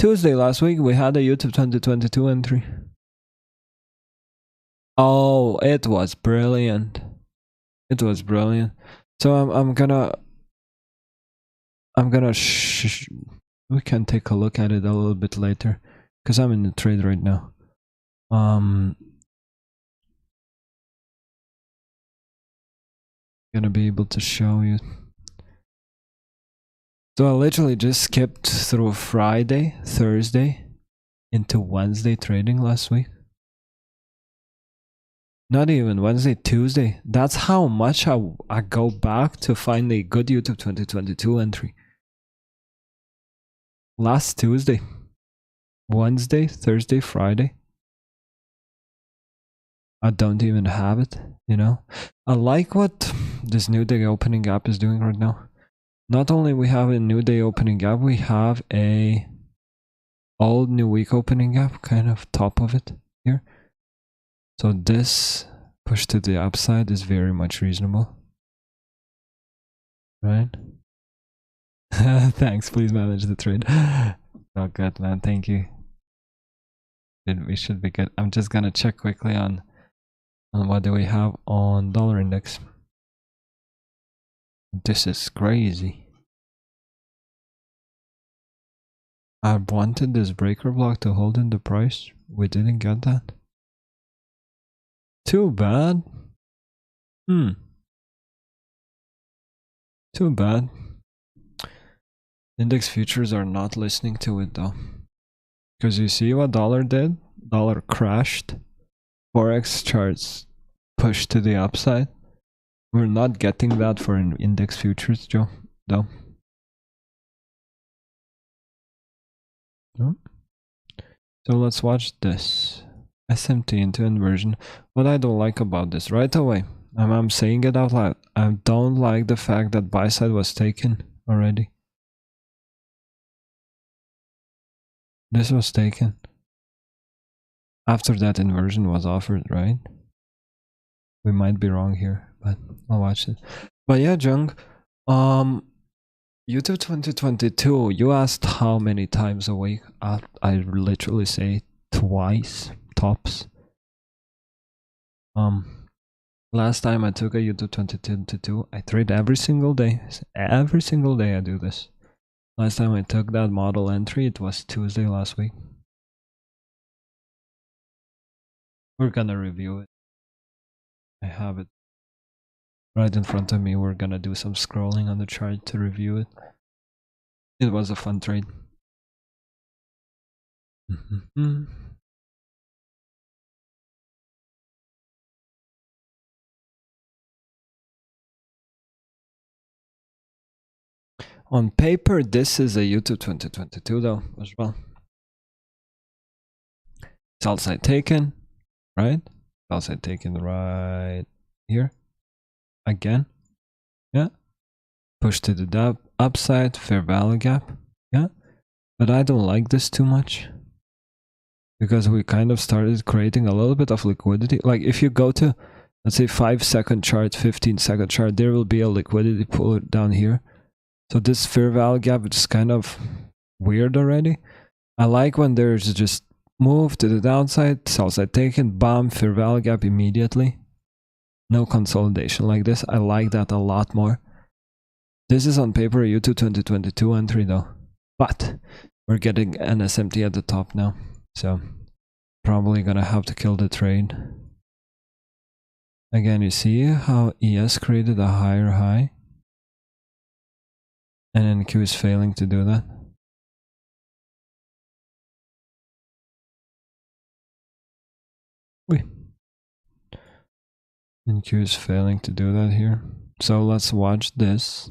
we had a YouTube 2022 entry. Oh, it was brilliant. It was brilliant. So I'm gonna we can take a look at it a little bit later, because I'm in the trade right now. Gonna be able to show you. So I literally just skipped through Friday, Thursday into Wednesday trading last week. Not even Wednesday, Tuesday. That's how much I go back to find a good YouTube 2022 entry. Last Tuesday, Wednesday, Thursday, Friday. I don't even have it, you know. I like what this new day opening gap is doing right now. Not only we have a new day opening gap, we have a old new week opening gap kind of top of it here. So this push to the upside is very much reasonable, right? Thanks, please manage the trade. Oh good, man, thank you. We should be good. I'm just gonna check quickly on what do we have on dollar index. This is crazy. I wanted this breaker block to hold in the price. We didn't get that. Too bad. Too bad. Index futures are not listening to it though. Because you see what dollar did? Dollar crashed. Forex charts pushed to the upside. We're not getting that for an index futures, Joe, though. No? So let's watch this. SMT into inversion. What I don't like about this right away, I'm saying it out loud. I don't like the fact that buy side was taken already. This was taken after that inversion was offered, right? We might be wrong here, but I'll watch it. But yeah, Jung, YouTube 2022, you asked how many times a week. I literally say twice, tops. Last time I took a YouTube 2022, I trade every single day. Every single day I do this. Last time I took that model entry, it was Tuesday last week. We're gonna review it. I have it right in front of me. We're gonna do some scrolling on the chart to review it. It was a fun trade. On paper, this is a YouTube 2022 though, as well. Sell side taken, right? Sell side taken right here. Again, yeah. Push to the upside, fair value gap, yeah. But I don't like this too much, because we kind of started creating a little bit of liquidity. Like if you go to let's say 5-second chart, 15-second chart, there will be a liquidity pool down here. So this fair value gap is kind of weird already. I like when there's just move to the downside, sell side taken, bam, fair value gap immediately. No consolidation like this. I like that a lot more. This is on paper a U2 2022 entry though. But we're getting an SMT at the top now. So probably gonna have to kill the trade. Again, you see how ES created a higher high? And NQ is failing to do that. Wait. NQ is failing to do that here. So let's watch this.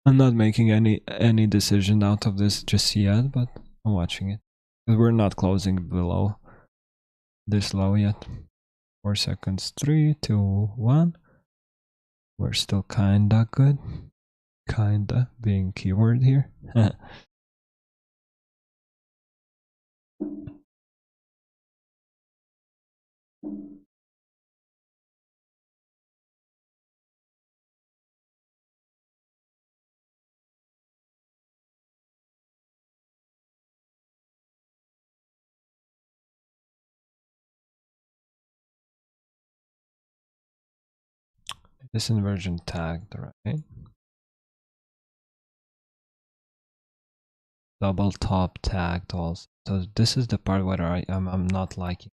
I'm not making any decision out of this just yet, but I'm watching it. But we're not closing below this low yet. 4 seconds. 3, 2, 1. We're still kinda good. Kinda being keyword here. This inversion tagged, right? Double top tagged also. So this is the part where I'm not liking.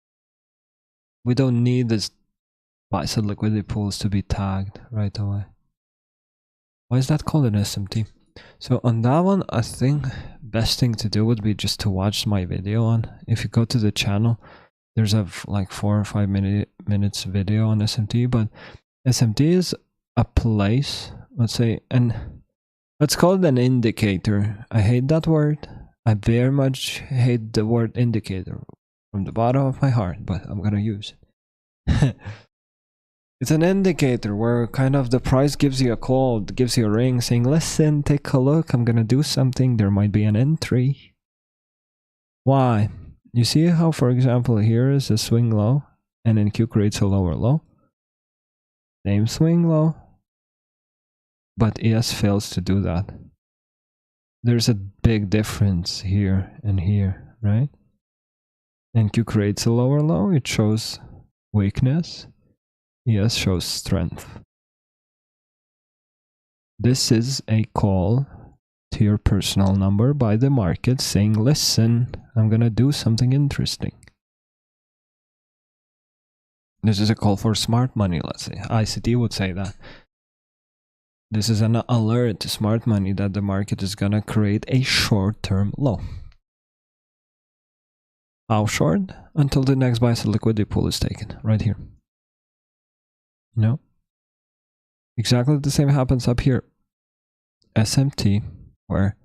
We don't need this buy side liquidity pools to be tagged right away. Why is that called an SMT? So on that one, I think best thing to do would be just to watch my video on. If you go to the channel, there's a like 4 or 5 minutes video on SMT, but SMT is a place, let's say, and let's call it an indicator. I hate that word. I very much hate the word indicator from the bottom of my heart, but I'm gonna use it. It's an indicator where kind of the price gives you a call, gives you a ring saying, listen, take a look, I'm gonna do something, there might be an entry. Why? You see how, for example, here is a swing low, and then Q creates a lower low. Same swing low, but ES fails to do that. There's a big difference here and here, right? And Q creates a lower low, it shows weakness. ES shows strength. This is a call to your personal number by the market saying, listen, I'm gonna do something interesting. This is a call for smart money, let's say. ICT would say that. This is an alert to smart money that the market is gonna create a short-term low. How short? Until the next buy side liquidity pool is taken, right here. No. Exactly the same happens up here. SMT, where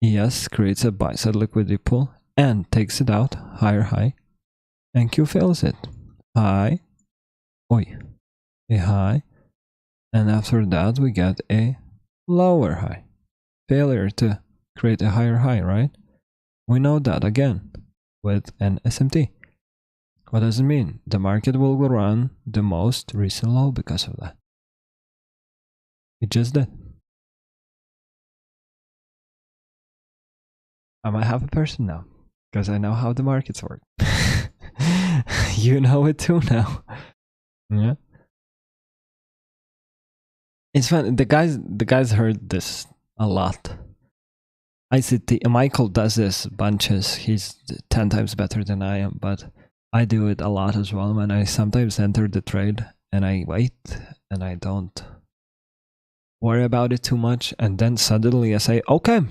ES creates a buy side liquidity pool and takes it out, higher high, and Q fails it. High, a high, and after that we get a lower high. Failure to create a higher high, right? We know that again with an SMT. What does it mean? The market will run the most recent low because of that. It just did. I might have a person now because I know how the markets work. You know it too now. Yeah. It's fun. The guys heard this a lot. ICT Michael does this bunches. He's 10 times better than I am, but I do it a lot as well. When I sometimes enter the trade and I wait and I don't worry about it too much, and then suddenly I say, okay,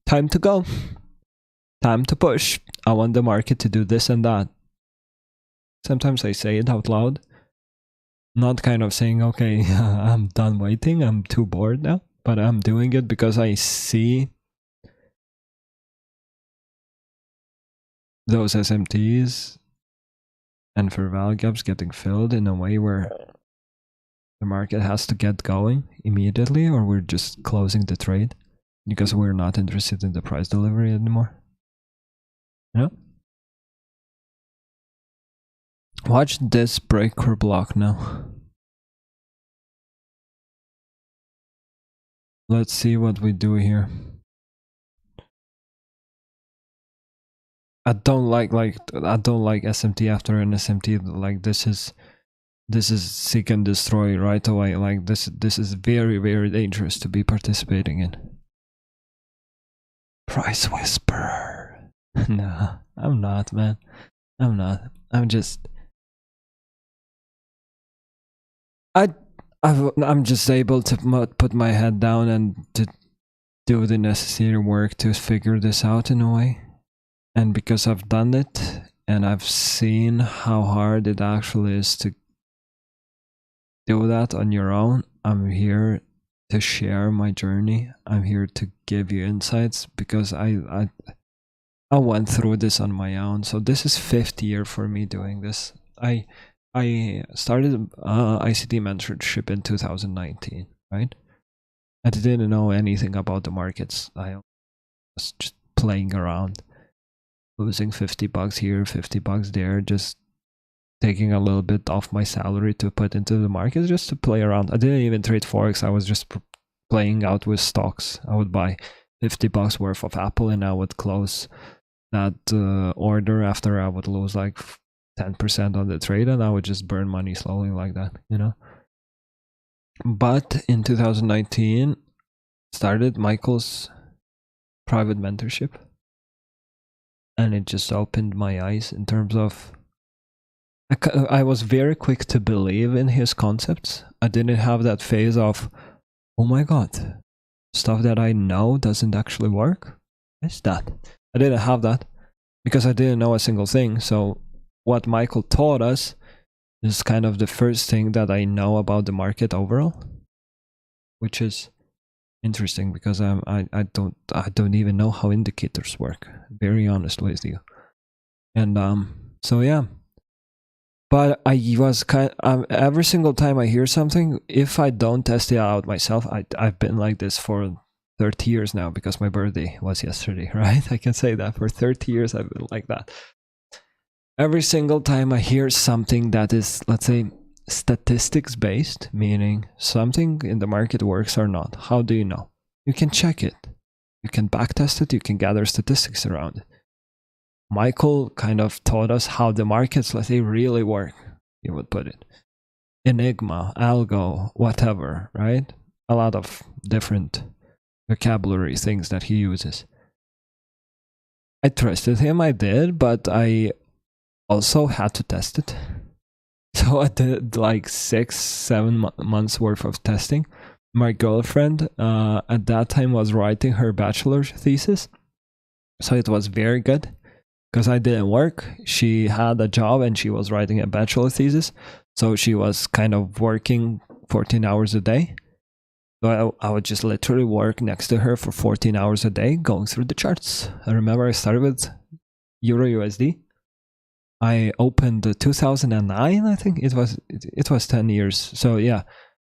time to go. Time to push. I want the market to do this and that. Sometimes I say it out loud. Not kind of saying, okay, I'm done waiting, I'm too bored now. But I'm doing it because I see those SMTs and fair value gaps getting filled in a way where the market has to get going immediately, or we're just closing the trade because we're not interested in the price delivery anymore. You know? Watch this breaker block now. Let's see what we do here. I don't like SMT after an SMT. Like this is seek and destroy right away. Like this is very, very dangerous to be participating in. Price whisperer. No, I'm not, man. I'm not. I'm just I'm just able to put my head down and to do the necessary work to figure this out in a way. And because I've done it and I've seen how hard it actually is to do that on your own, I'm here to share my journey. I'm here to give you insights because I went through this on my own. So this is 5th year for me doing this. I started ICT mentorship in 2019, right? I didn't know anything about the markets. I was just playing around, losing $50 here, $50 there, just taking a little bit off my salary to put into the market just to play around. I didn't even trade forex. I was just playing out with stocks. I would buy $50 worth of Apple and I would close that order after I would lose like 10% on the trade, and I would just burn money slowly like that, you know. But in 2019 started Michael's private mentorship, and it just opened my eyes in terms of I was very quick to believe in his concepts. I didn't have that phase of, oh my god, stuff that I know doesn't actually work. What's that? I didn't have that because I didn't know a single thing. So what Michael taught us is kind of the first thing that I know about the market overall, which is interesting because I don't even know how indicators work. Very honest with you, and so yeah. But I was every single time I hear something, if I don't test it out myself, I've been like this for 30 years now because my birthday was yesterday, right? I can say that for 30 years I've been like that. Every single time I hear something that is, let's say, statistics based, meaning something in the market works or not, how do you know? You can check it. You can backtest it. You can gather statistics around it. Michael kind of taught us how the markets, let's say, really work, you would put it. Enigma, algo, whatever, right? A lot of different vocabulary things that he uses. I trusted him, I did, but I also had to test it. So I did like 6-7 months worth of testing. My girlfriend at that time was writing her bachelor's thesis. So it was very good because I didn't work. She had a job and she was writing a bachelor thesis. So she was kind of working 14 hours a day. So I would just literally work next to her for 14 hours a day going through the charts. I remember I started with Euro USD. I opened 2009, I think it was 10 years. So yeah,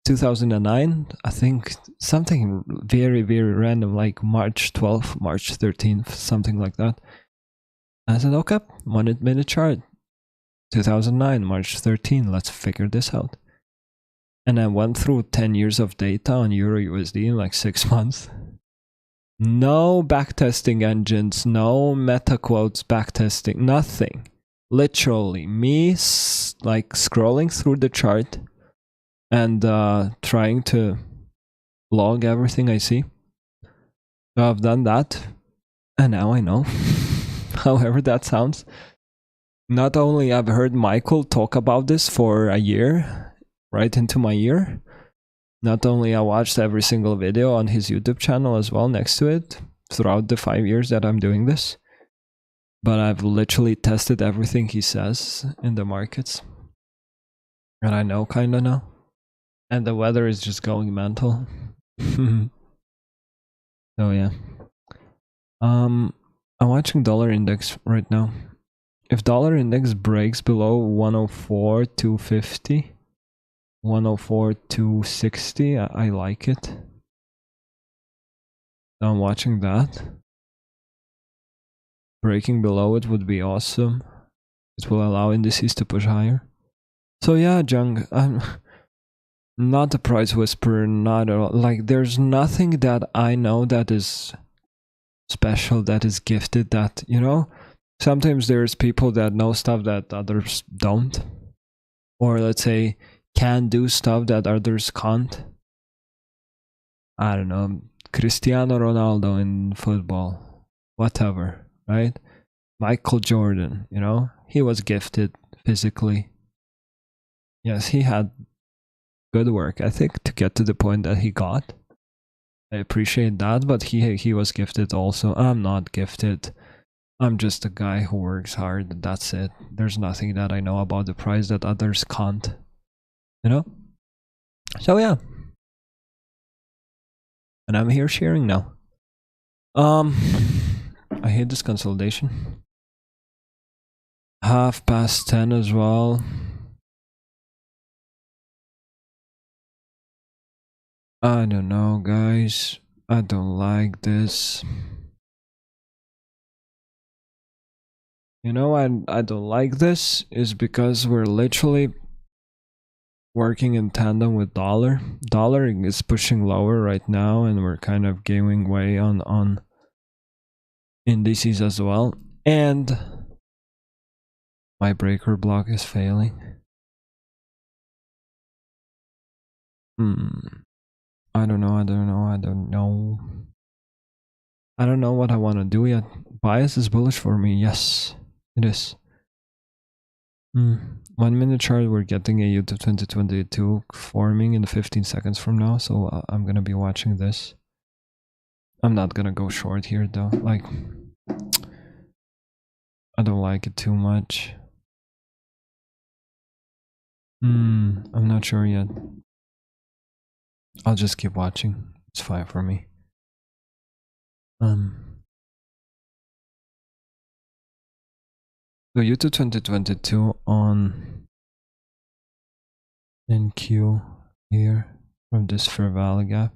2009, I think something very, very random, like March 12th, March 13th, something like that. And I said, okay, 1 minute chart, 2009, March 13, let's figure this out. And I went through 10 years of data on Euro USD in like 6 months. No backtesting engines, no meta quotes backtesting, nothing. Literally me like scrolling through the chart and trying to log everything I see. So I've done that, and now I know. However that sounds. Not only I've heard Michael talk about this for a year, right into my ear. Not only I watched every single video on his YouTube channel as well next to it throughout the 5 years that I'm doing this, but I've literally tested everything he says in the markets. And I know kinda now. And the weather is just going mental. So yeah. I'm watching dollar index right now. If dollar index breaks below 104, 250, 104, 260, I like it. So I'm watching that. Breaking below it would be awesome. It will allow indices to push higher. So yeah, Jung, I'm not a price whisperer, not at all. Like, there's nothing that I know that is special, that is gifted, that, you know, sometimes there's people that know stuff that others don't. Or let's say, can do stuff that others can't. I don't know, Cristiano Ronaldo in football, whatever, right? Michael Jordan, you know, he was gifted physically. Yes, he had good work ethic to get to the point that he got. I appreciate that, but he was gifted also. I'm not gifted. I'm just a guy who works hard. That's it. There's nothing that I know about the price that others can't. You know? So yeah. And I'm here sharing now. I hate this consolidation. 10:30 as well. I don't know, guys. I don't like this. You know why I don't like this is because we're literally working in tandem with dollar. Dollar is pushing lower right now, and we're kind of giving way on indices as well. And my breaker block is failing. I don't know. I don't know what I want to do yet. Bias is bullish for me. Yes, it is. 1 minute chart, we're getting a YouTube 2022 forming in 15 seconds from now, so I'm gonna be watching this. I'm not gonna go short here though, like, I don't like it too much. I'm not sure yet. I'll just keep watching, it's fine for me. So YouTube 2022 on NQ here from this fair value gap.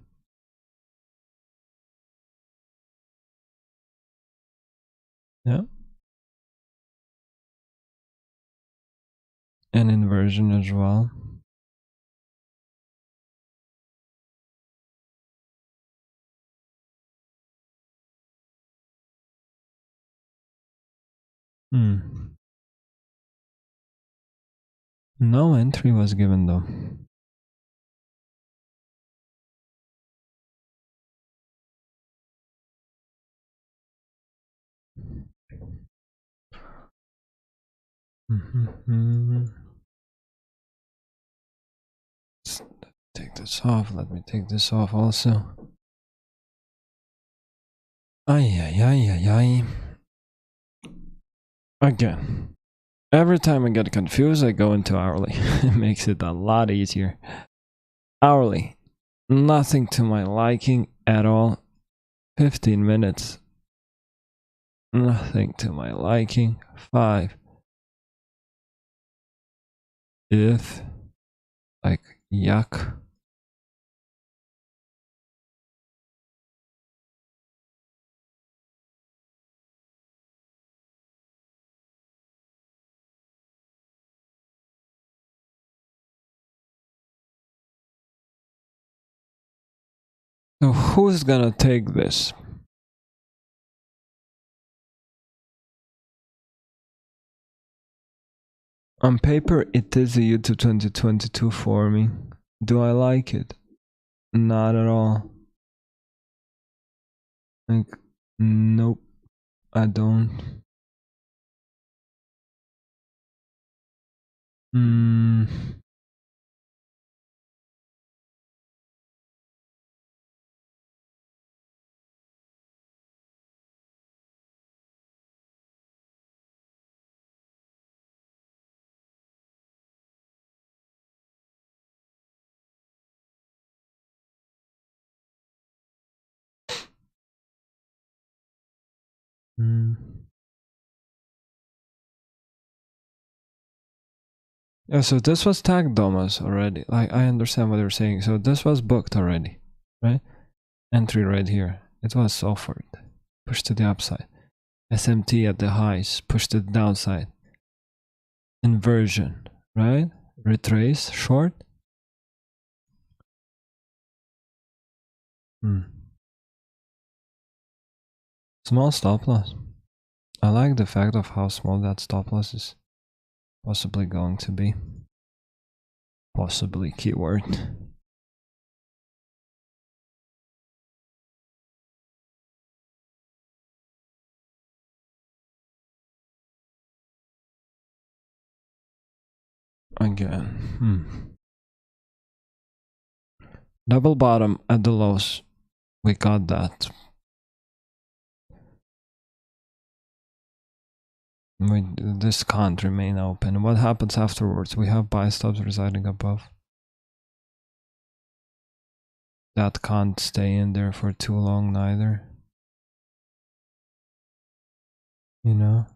Yeah. And inversion as well. No entry was given though. Let's take this off. Let me take this off also. Ay. Again, every time I get confused, I go into hourly. It makes it a lot easier. Hourly, nothing to my liking at all. 15 minutes, nothing to my liking. 5. If, like, yuck. So who's gonna take this? On paper, it is a YouTube 2022 for me. Do I like it? Not at all. Like, nope, I don't. Yeah, so this was tagged Domas already. Like, I understand what you're saying. So this was booked already, right? Entry right here. It was offered. Pushed to the upside. SMT at the highs. Pushed to the downside. inversion, right? Retrace, short. Small stop loss. I like the fact of how small that stop loss is possibly going to be. Possibly keyword. Again. Double bottom at the lows. We got that. This can't remain open. What happens afterwards? We have buy stops residing above. That can't stay in there for too long neither. You know?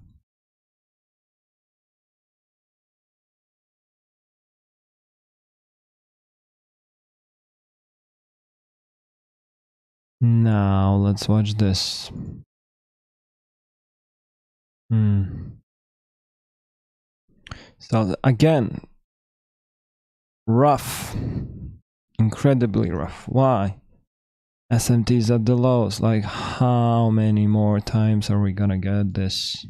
Now let's watch this. So again, rough. Incredibly rough. Why? SMTs at the lows. Like, how many more times are we gonna get this?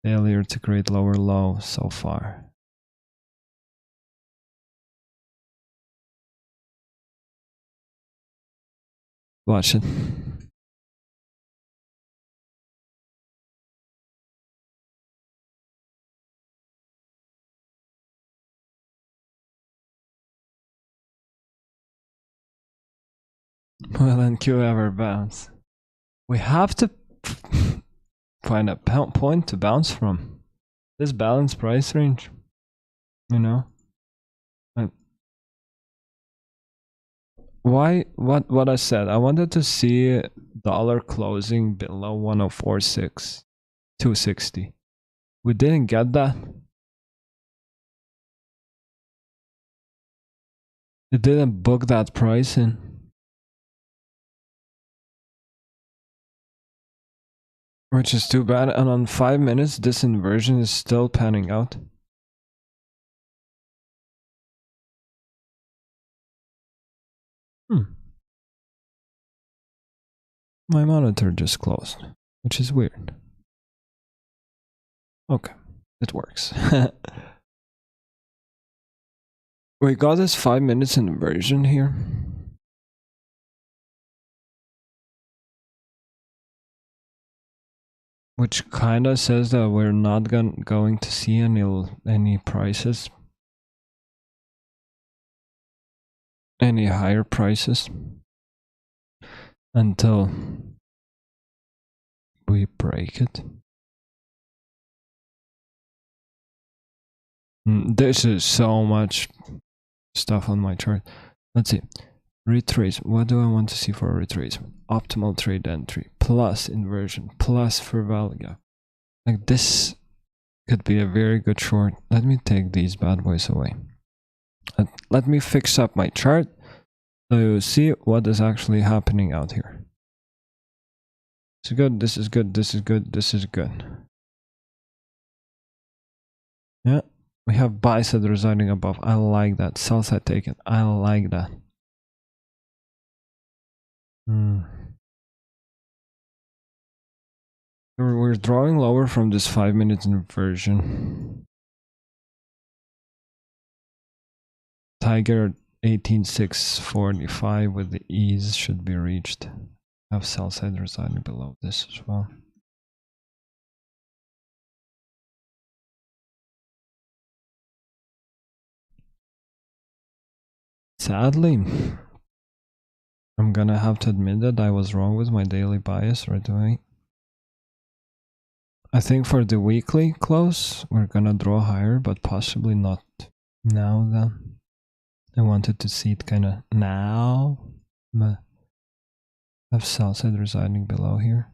Failure to create lower low so far. Watch it. Will NQ ever bounce? We have to find a point to bounce from. This balanced price range, you know? Why? What I said? I wanted to see dollar closing below 104.6, 260. We didn't get that. It didn't book that price in. Which is too bad. And on 5 minutes, this inversion is still panning out. My monitor just closed, which is weird. Okay, it works. We got this 5 minutes inversion here. Which kinda says that we're not going to see any prices. Any higher prices. Until we break it. This is so much stuff on my chart. Let's see. Retrace. What do I want to see for a retrace? Optimal trade entry plus inversion plus fair value gap. Like this could be a very good short. Let me take these bad boys away. Let me fix up my chart so you see what is actually happening out here. This is good. This is good. This is good. This is good. Yeah. We have buy side residing above. I like that. Sell side taken. I like that. We're drawing lower from this 5 minute inversion. Tiger 18,645 with the ease should be reached. Have sell side residing below this as well. Sadly, I'm gonna have to admit that I was wrong with my daily bias right away. I think for the weekly close, we're gonna draw higher, but possibly not now then. I wanted to see it kinda now. Have sell side residing below here.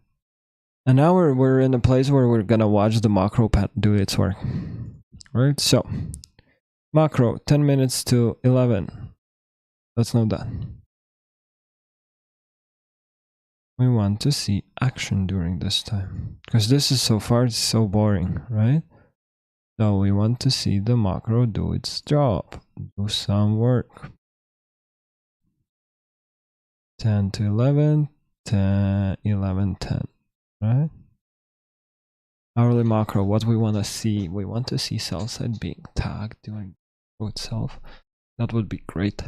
And now we're in a place where we're gonna watch the macro pattern do its work. Right? So macro 10 minutes to 11. Let's know that. We want to see action during this time, because this is so far so boring, right? So we want to see the macro do its job, do some work. 10 to 11, 10, 11, 10, right? Hourly macro, what we want to see, we want to see sell side being tagged during itself. That would be great.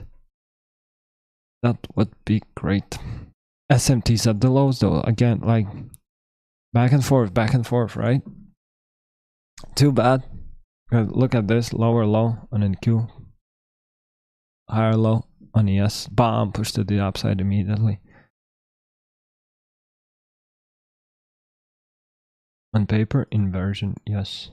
That would be great. SMTs at the lows though, again, like back and forth, right? Too bad. Look at this, lower low on NQ, higher low on ES, bam, push to the upside immediately. On paper, inversion, yes.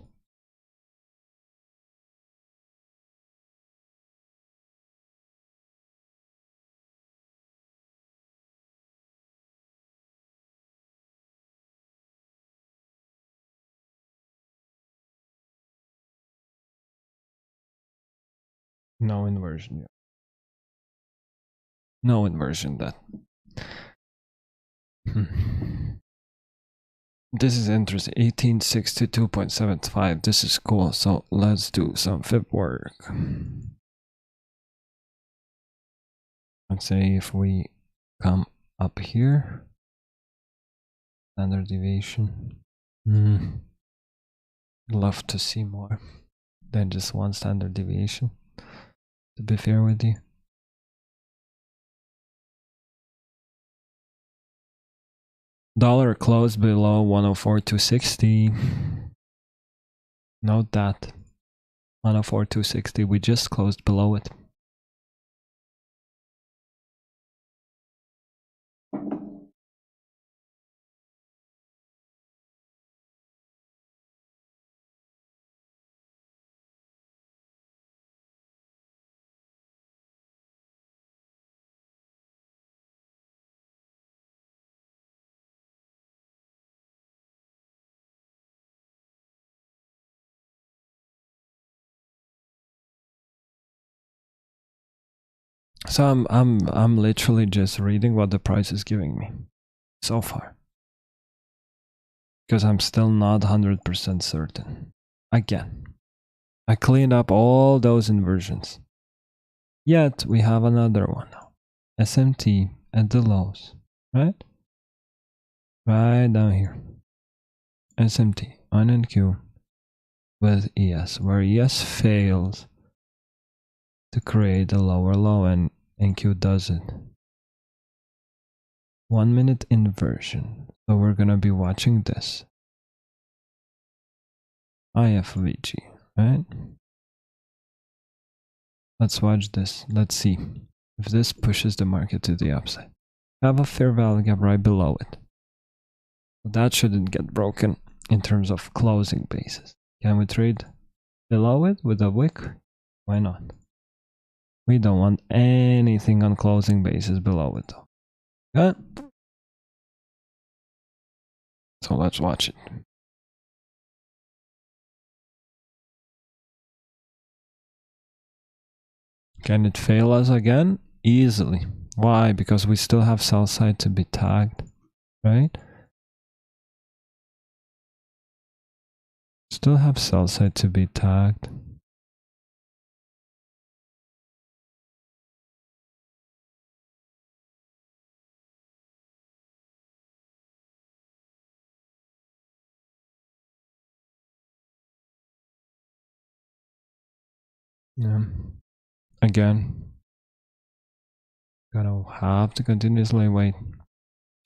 No inversion yet. No inversion that. This is interesting. 1862.75. This is cool. So let's do some fib work. Let's say if we come up here, standard deviation. Love to see more than just one standard deviation, to be fair with you. Dollar closed below 104.260. Note that 104.260, we just closed below it. So I'm literally just reading what the price is giving me so far, because I'm still not 100% certain. Again, I cleaned up all those inversions. Yet we have another one now. SMT at the lows, right? Right down here. SMT on NQ with ES, where ES fails to create a lower low and NQ does it. 1 minute inversion. So we're gonna be watching this. IFVG, right? Let's watch this. Let's see if this pushes the market to the upside. We have a fair value gap right below it. That shouldn't get broken in terms of closing basis. Can we trade below it with a wick? Why not? We don't want anything on closing basis below it though. Okay? So let's watch it. Can it fail us again? Easily. Why? Because we still have sell side to be tagged, right? Still have sell side to be tagged. Yeah. Again, gonna have to continuously wait.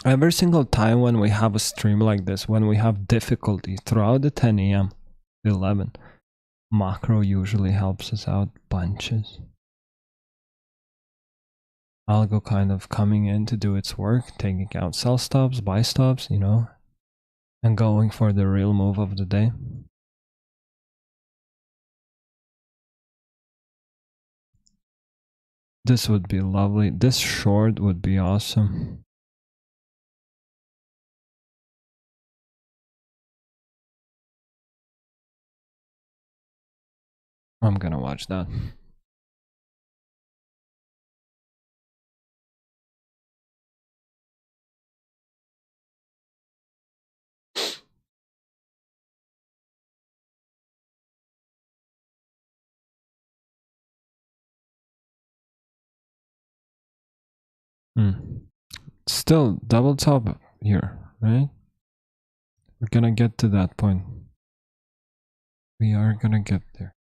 Every single time when we have a stream like this, when we have difficulty throughout the 10 a.m. to 11, macro usually helps us out bunches. Algo kind of coming in to do its work, taking out sell stops, buy stops, you know, and going for the real move of the day. This would be lovely. This short would be awesome. I'm gonna watch that. Still double top here, right? We're gonna get to that point. We are gonna get there.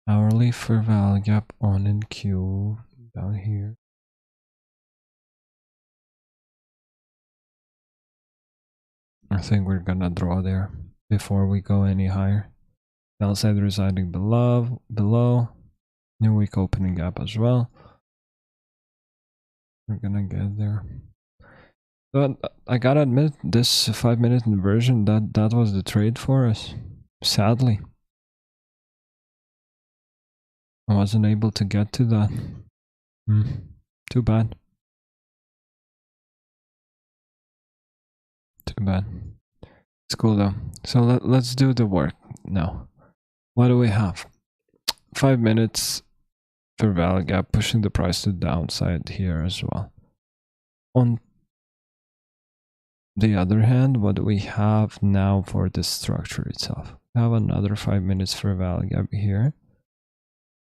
Hourly fair value gap on in Q down here. I think we're gonna draw there before we go any higher. Downside residing below. New week opening gap as well. We're gonna get there. But I gotta admit, this 5-minute inversion, that was the trade for us. Sadly, I wasn't able to get to that. Too bad. Too bad. It's cool though. So let's do the work now. What do we have? 5 minutes fair value gap, pushing the price to the downside here as well. On the other hand, what do we have now for the structure itself? We have another 5 minutes fair value gap here.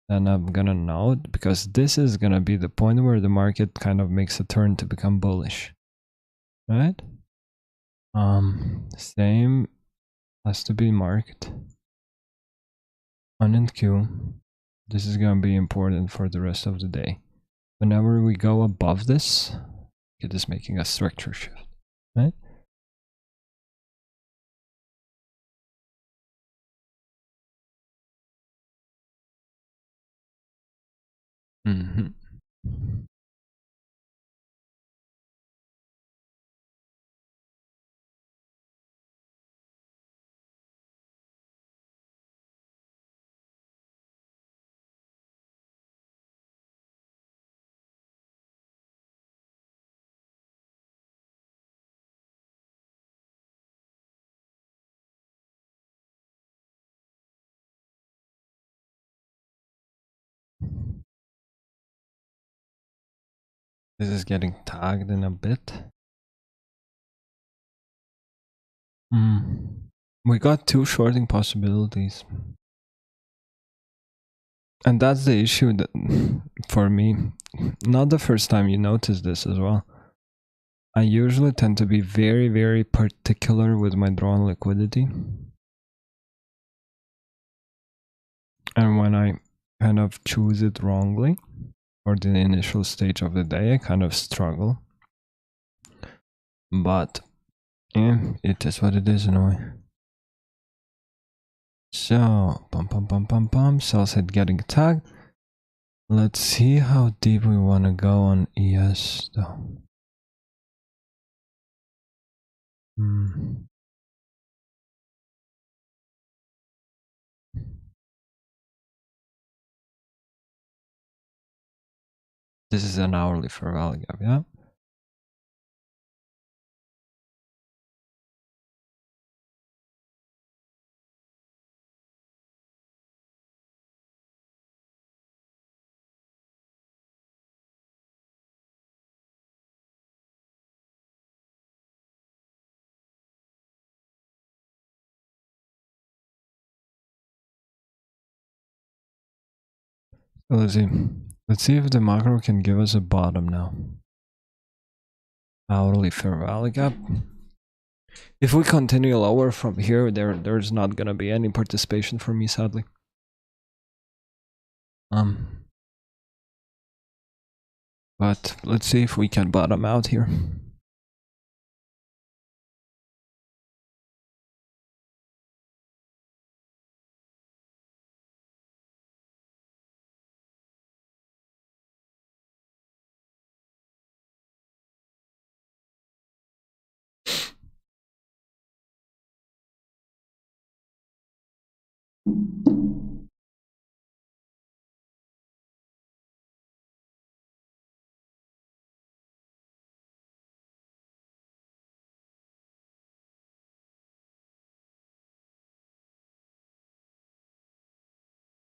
And I'm gonna note, because this is gonna be the point where the market kind of makes a turn to become bullish, right? Same has to be marked on in Q. This is gonna be important for the rest of the day. Whenever we go above this, it is making a structure shift, right? This is getting tagged in a bit. We got 2 shorting possibilities. And that's the issue that, for me, not the first time you notice this as well. I usually tend to be very, very particular with my drawn liquidity. And when I kind of choose it wrongly, or the initial stage of the day, I kind of struggle. But yeah, it is what it is in a way. So, sell side getting tagged. Let's see how deep we want to go on ES though. This is an hourly fair value gap, yeah? So let's see. Let's see if the macro can give us a bottom now. Hourly fair value gap. If we continue lower from here, there's not gonna be any participation for me, sadly. But let's see if we can bottom out here.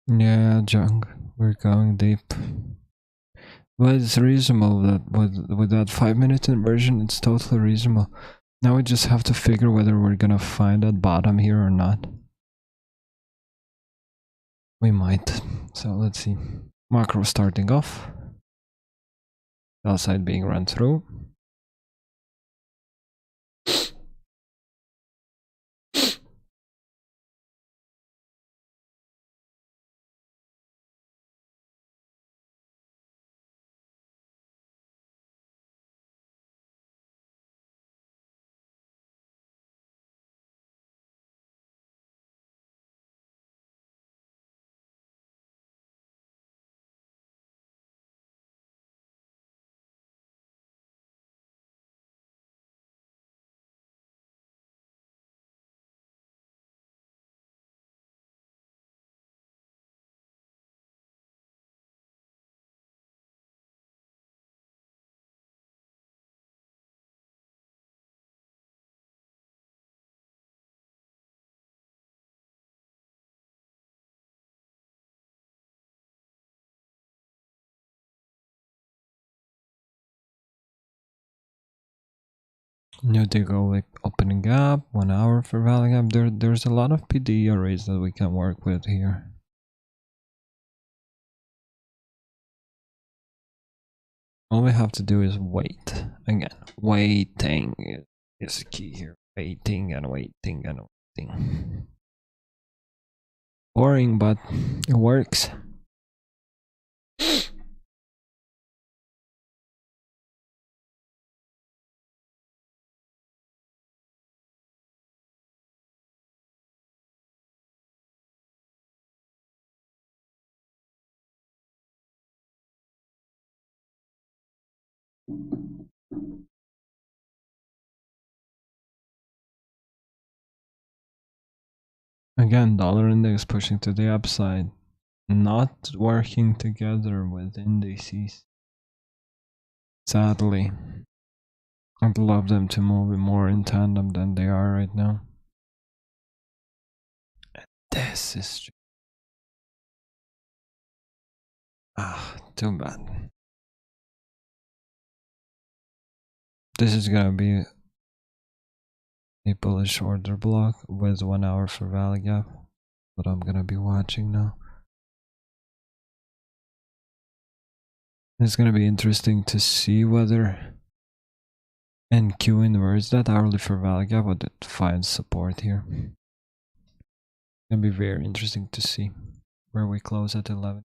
Yeah, junk. We're going deep. But it's reasonable that with that 5-minute inversion, it's totally reasonable. Now we just have to figure whether we're gonna find that bottom here or not. We might. So let's see. Macro starting off. Sell side being run through. New go opening up 1 hour for value gap. There's a lot of PD arrays that we can work with here. All we have to do is wait. Again, waiting is key here. Waiting and waiting and waiting. Boring, but it works. Again, dollar index pushing to the upside, not working together with indices. Sadly, I'd love them to move more in tandem than they are right now. And this is too bad. This is gonna be a bullish order block with 1 hour for value gap. What I'm gonna be watching now. It's gonna be interesting to see whether NQ inverts that hourly for value gap, would it find support here. It's gonna be very interesting to see where we close at 11.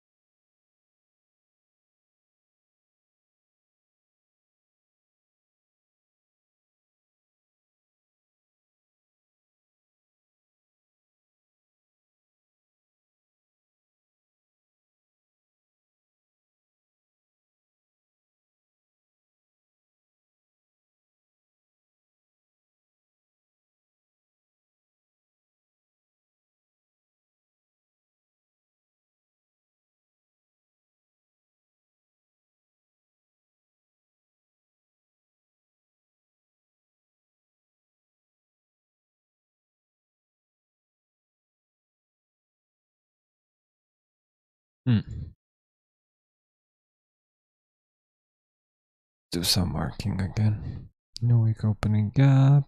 Do some marking again. New week opening gap.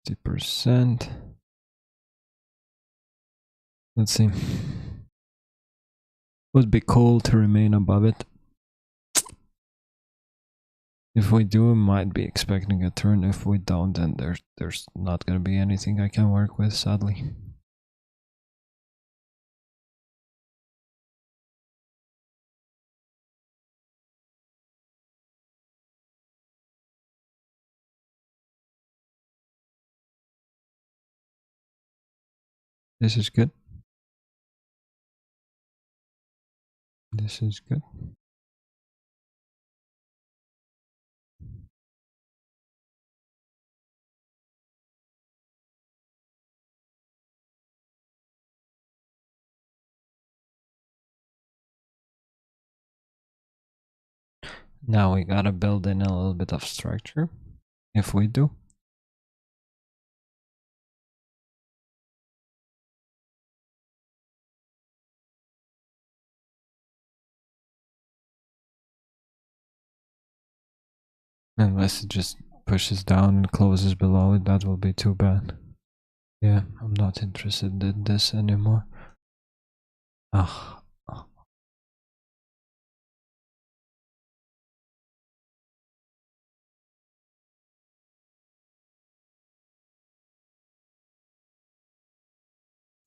50%. Let's see. Would be cool to remain above it. If we do, we might be expecting a turn. If we don't, then there's not gonna be anything I can work with, sadly. This is good. This is good. Now we gotta build in a little bit of structure. If we do. Unless it just pushes down and closes below it, that will be too bad. Yeah, I'm not interested in this anymore.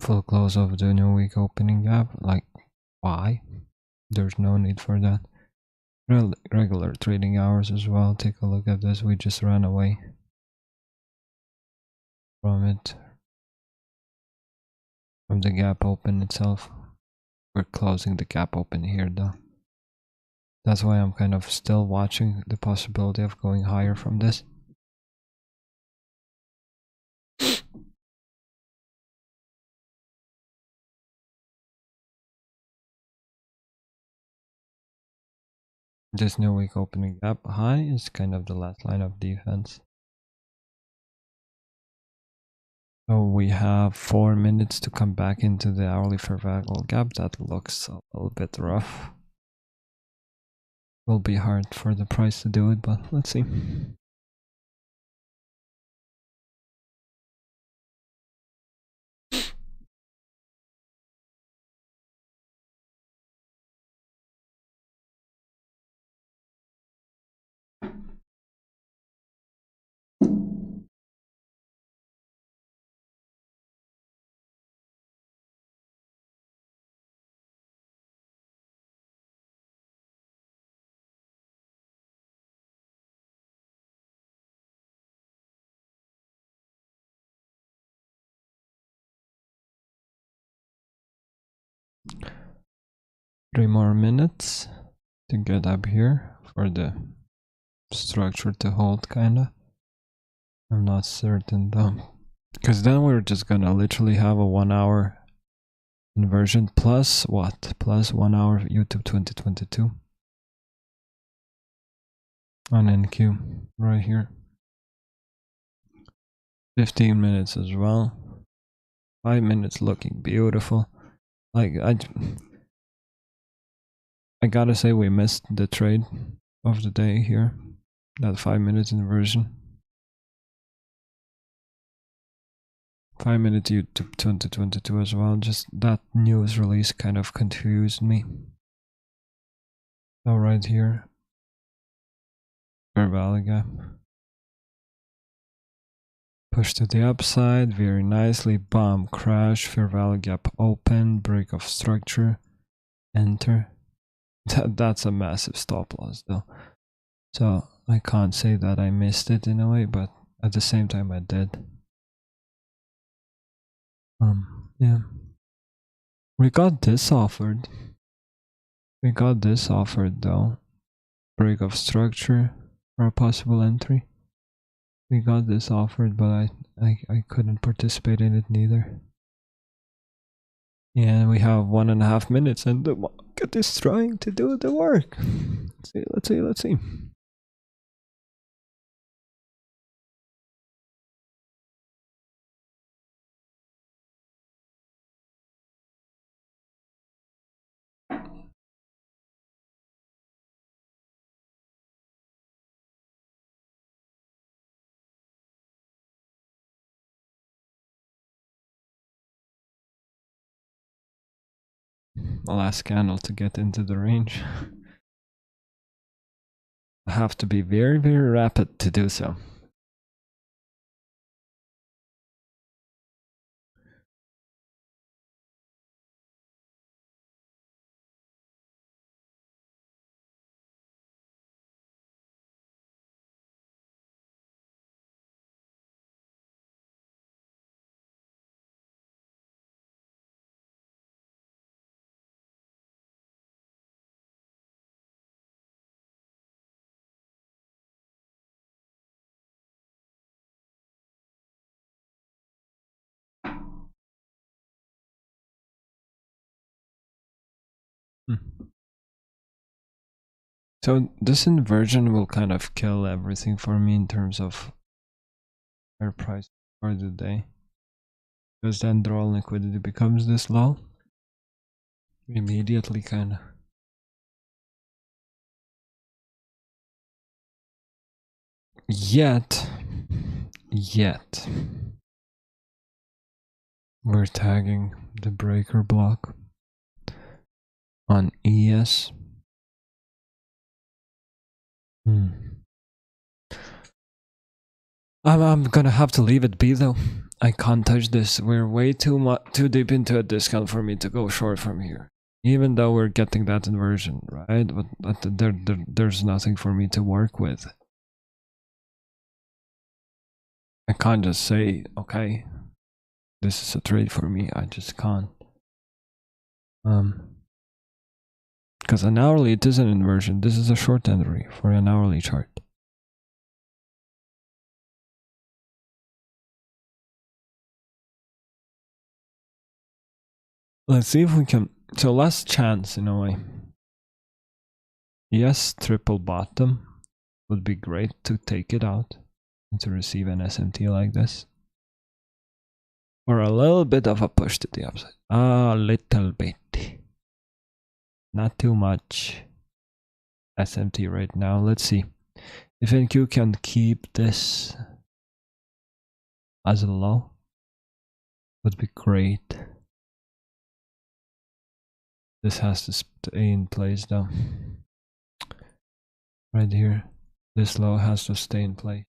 full close of the new week opening gap. Like, why? There's no need for that. Regular trading hours as well. Take a look at this. We just ran away from it, from the gap open itself. We're closing the gap open here though. That's why I'm kind of still watching the possibility of going higher from this. This new week opening gap high is kind of the last line of defense. So we have 4 minutes to come back into the hourly fair value gap. That looks a little bit rough. Will be hard for the price to do it, but let's see. Three more minutes to get up here for the structure to hold, kinda. I'm not certain though, because then we're just gonna literally have a 1 hour inversion plus what? Plus 1 hour YouTube 2022 on NQ right here. 15 minutes as well. 5 minutes looking beautiful. Like I gotta say we missed the trade of the day here. That 5 minutes inversion. 5 minutes YouTube 2022 as well. Just that news release kind of confused me. So right here, fair value gap. Push to the upside very nicely. Bomb crash. Fair value gap open. Break of structure. Enter. That's a massive stop loss though. So I can't say that I missed it in a way, but at the same time I did. Yeah. We got this offered. We got this offered though. Break of structure for a possible entry. We got this offered, but I couldn't participate in it neither. And we have 1.5 minutes and the market is trying to do the work. Let's see. The last candle to get into the range. I have to be very, very rapid to do so. So this inversion will kind of kill everything for me in terms of fair price for the day. Because then draw liquidity becomes this low. Immediately kind of. Yet we're tagging the breaker block on ES. I'm gonna have to leave it be though. I can't touch this. We're way too deep into a discount for me to go short from here. Even though we're getting that inversion, right? But there's nothing for me to work with. I can't just say, okay, this is a trade for me. I just can't. Because an hourly, it is an inversion. This is a short entry for an hourly chart. Let's see if we can. So last chance in a way. Yes, triple bottom would be great to take it out and to receive an SMT like this. Or a little bit of a push to the upside. A little bit. Not too much. SMT right now. Let's see. If NQ can keep this as a low, would be great. This has to stay in place though. Right here. This low has to stay in place.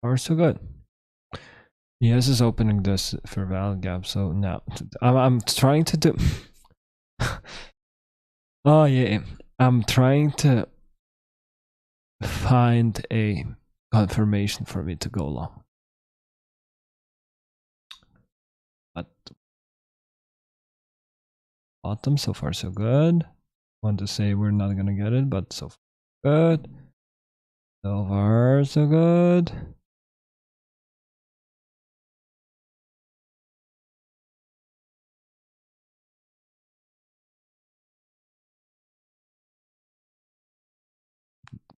Or so good. Yes, is opening this for valid gap. So now I'm trying to do. Oh yeah, I'm trying to find a confirmation for me to go long. But bottom so far so good. Want to say we're not gonna get it, but so far good. So far so good.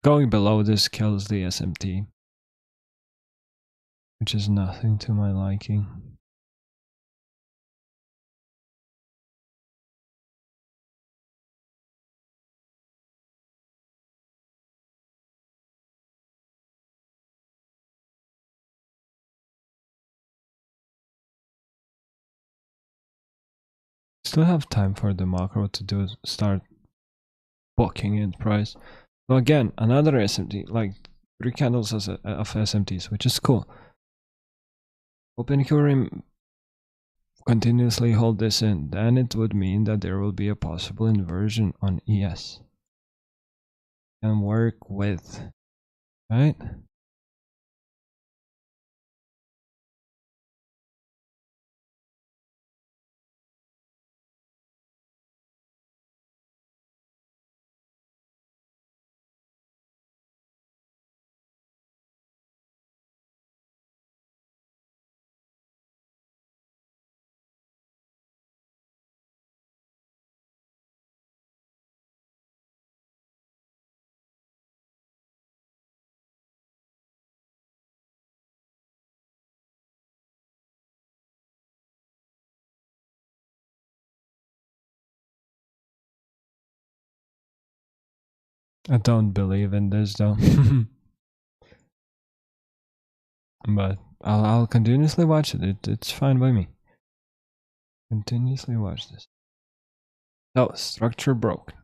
Going below this kills the SMT, which is nothing to my liking. Still have time for the macro to start booking in price. So again, another SMT, like 3 candles of SMTs, which is cool. Open Curim continuously hold this in, then it would mean that there will be a possible inversion on ES. And work with, right? I don't believe in this though. But I'll continuously watch it. It's fine by me. Continuously watch this. Oh, structure broke.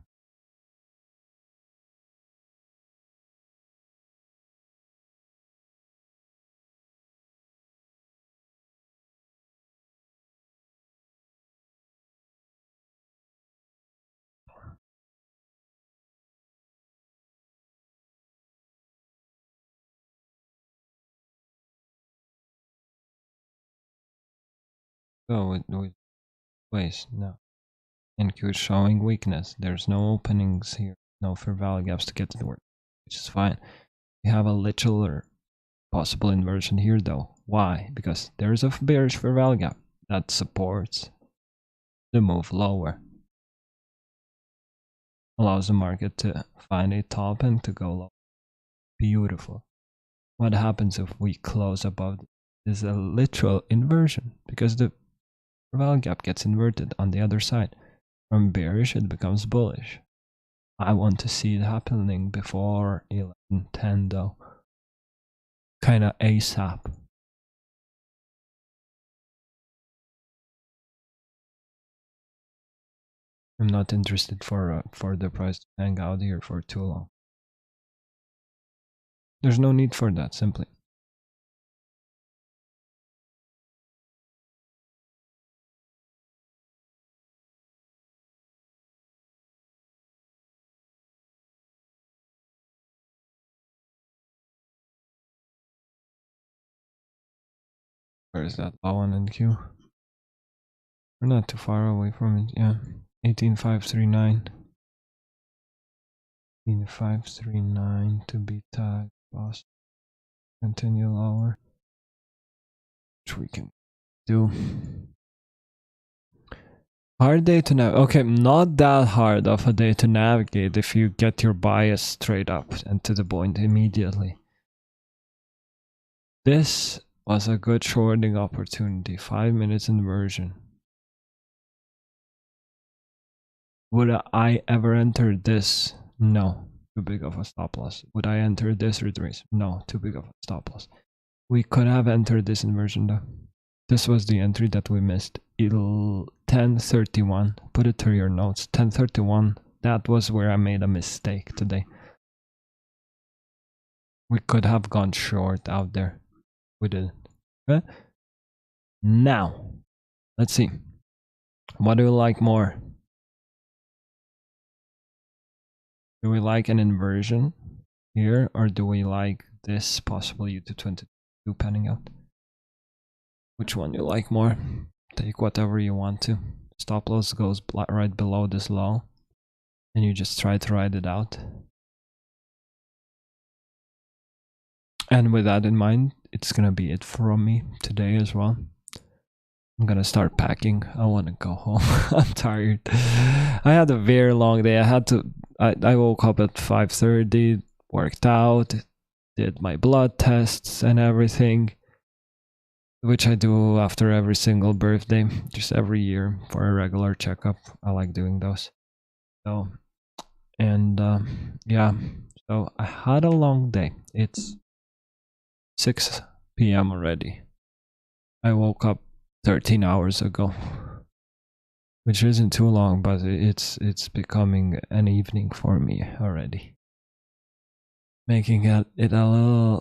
Oh, with ways, no. NQ is showing weakness. There's no openings here, no fair value gaps to get to the work, which is fine. We have a little possible inversion here though. Why? Because there's a bearish fair value gap that supports the move lower. Allows the market to find a top and to go low. Beautiful. What happens if we close above is a literal inversion because the fair value gap gets inverted on the other side From bearish, it becomes bullish. I want to see it happening before 11:10 though. Kinda ASAP. I'm not interested for the price to hang out here for too long. There's no need for that, simply. Where is that low one in queue? We're not too far away from it, yeah. 18,539. 18,539 to be tagged. Boss. Continue lower. Which we can do. Hard day to navigate. Okay, not that hard of a day to navigate if you get your bias straight up and to the point immediately. This was a good shorting opportunity. 5 minutes inversion. Would I ever enter this? No. Too big of a stop loss. Would I enter this retrace? No. Too big of a stop loss. We could have entered this inversion though. This was the entry that we missed. 10:31. Put it to your notes. 10:31. That was where I made a mistake today. We could have gone short out there. We didn't. Okay? Now, let's see. What do you like more? Do we like an inversion here, or do we like this possible U222 panning out? Which one you like more? Take whatever you want to. Stop loss goes right below this low, and you just try to ride it out. And with that in mind, it's gonna be it from me today as well. I'm gonna start packing. I want to go home. I'm tired. I had a very long day. I woke up at 5:30, worked out, did my blood tests and everything, which I do after every single birthday, just every year for a regular checkup. I like doing those. So, and yeah, so I had a long day. It's 6 p.m. already. I woke up 13 hours ago, which isn't too long, but it's becoming an evening for me already, making it a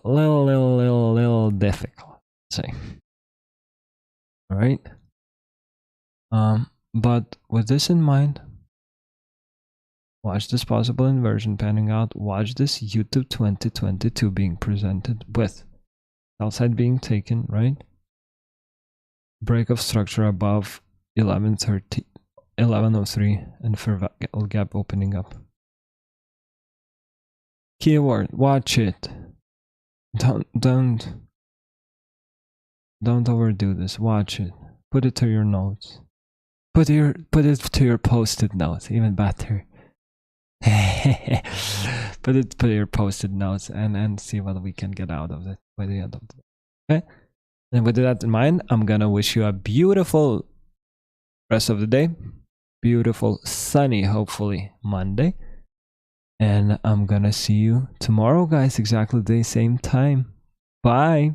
little difficult, say. All right. But with this in mind, watch this possible inversion panning out. Watch this YouTube 2022 being presented with outside being taken, right? Break of structure above 1103 and for gap opening up. Keyword, watch it. Don't overdo this. Watch it. Put it to your notes. Put it to your post-it notes. Even better. put it to your post-it notes and see what we can get out of it by the end of the day. Okay. And with that in mind, I'm gonna wish you a beautiful rest of the day. Beautiful, sunny, hopefully, Monday. And I'm gonna see you tomorrow, guys, exactly the same time. Bye.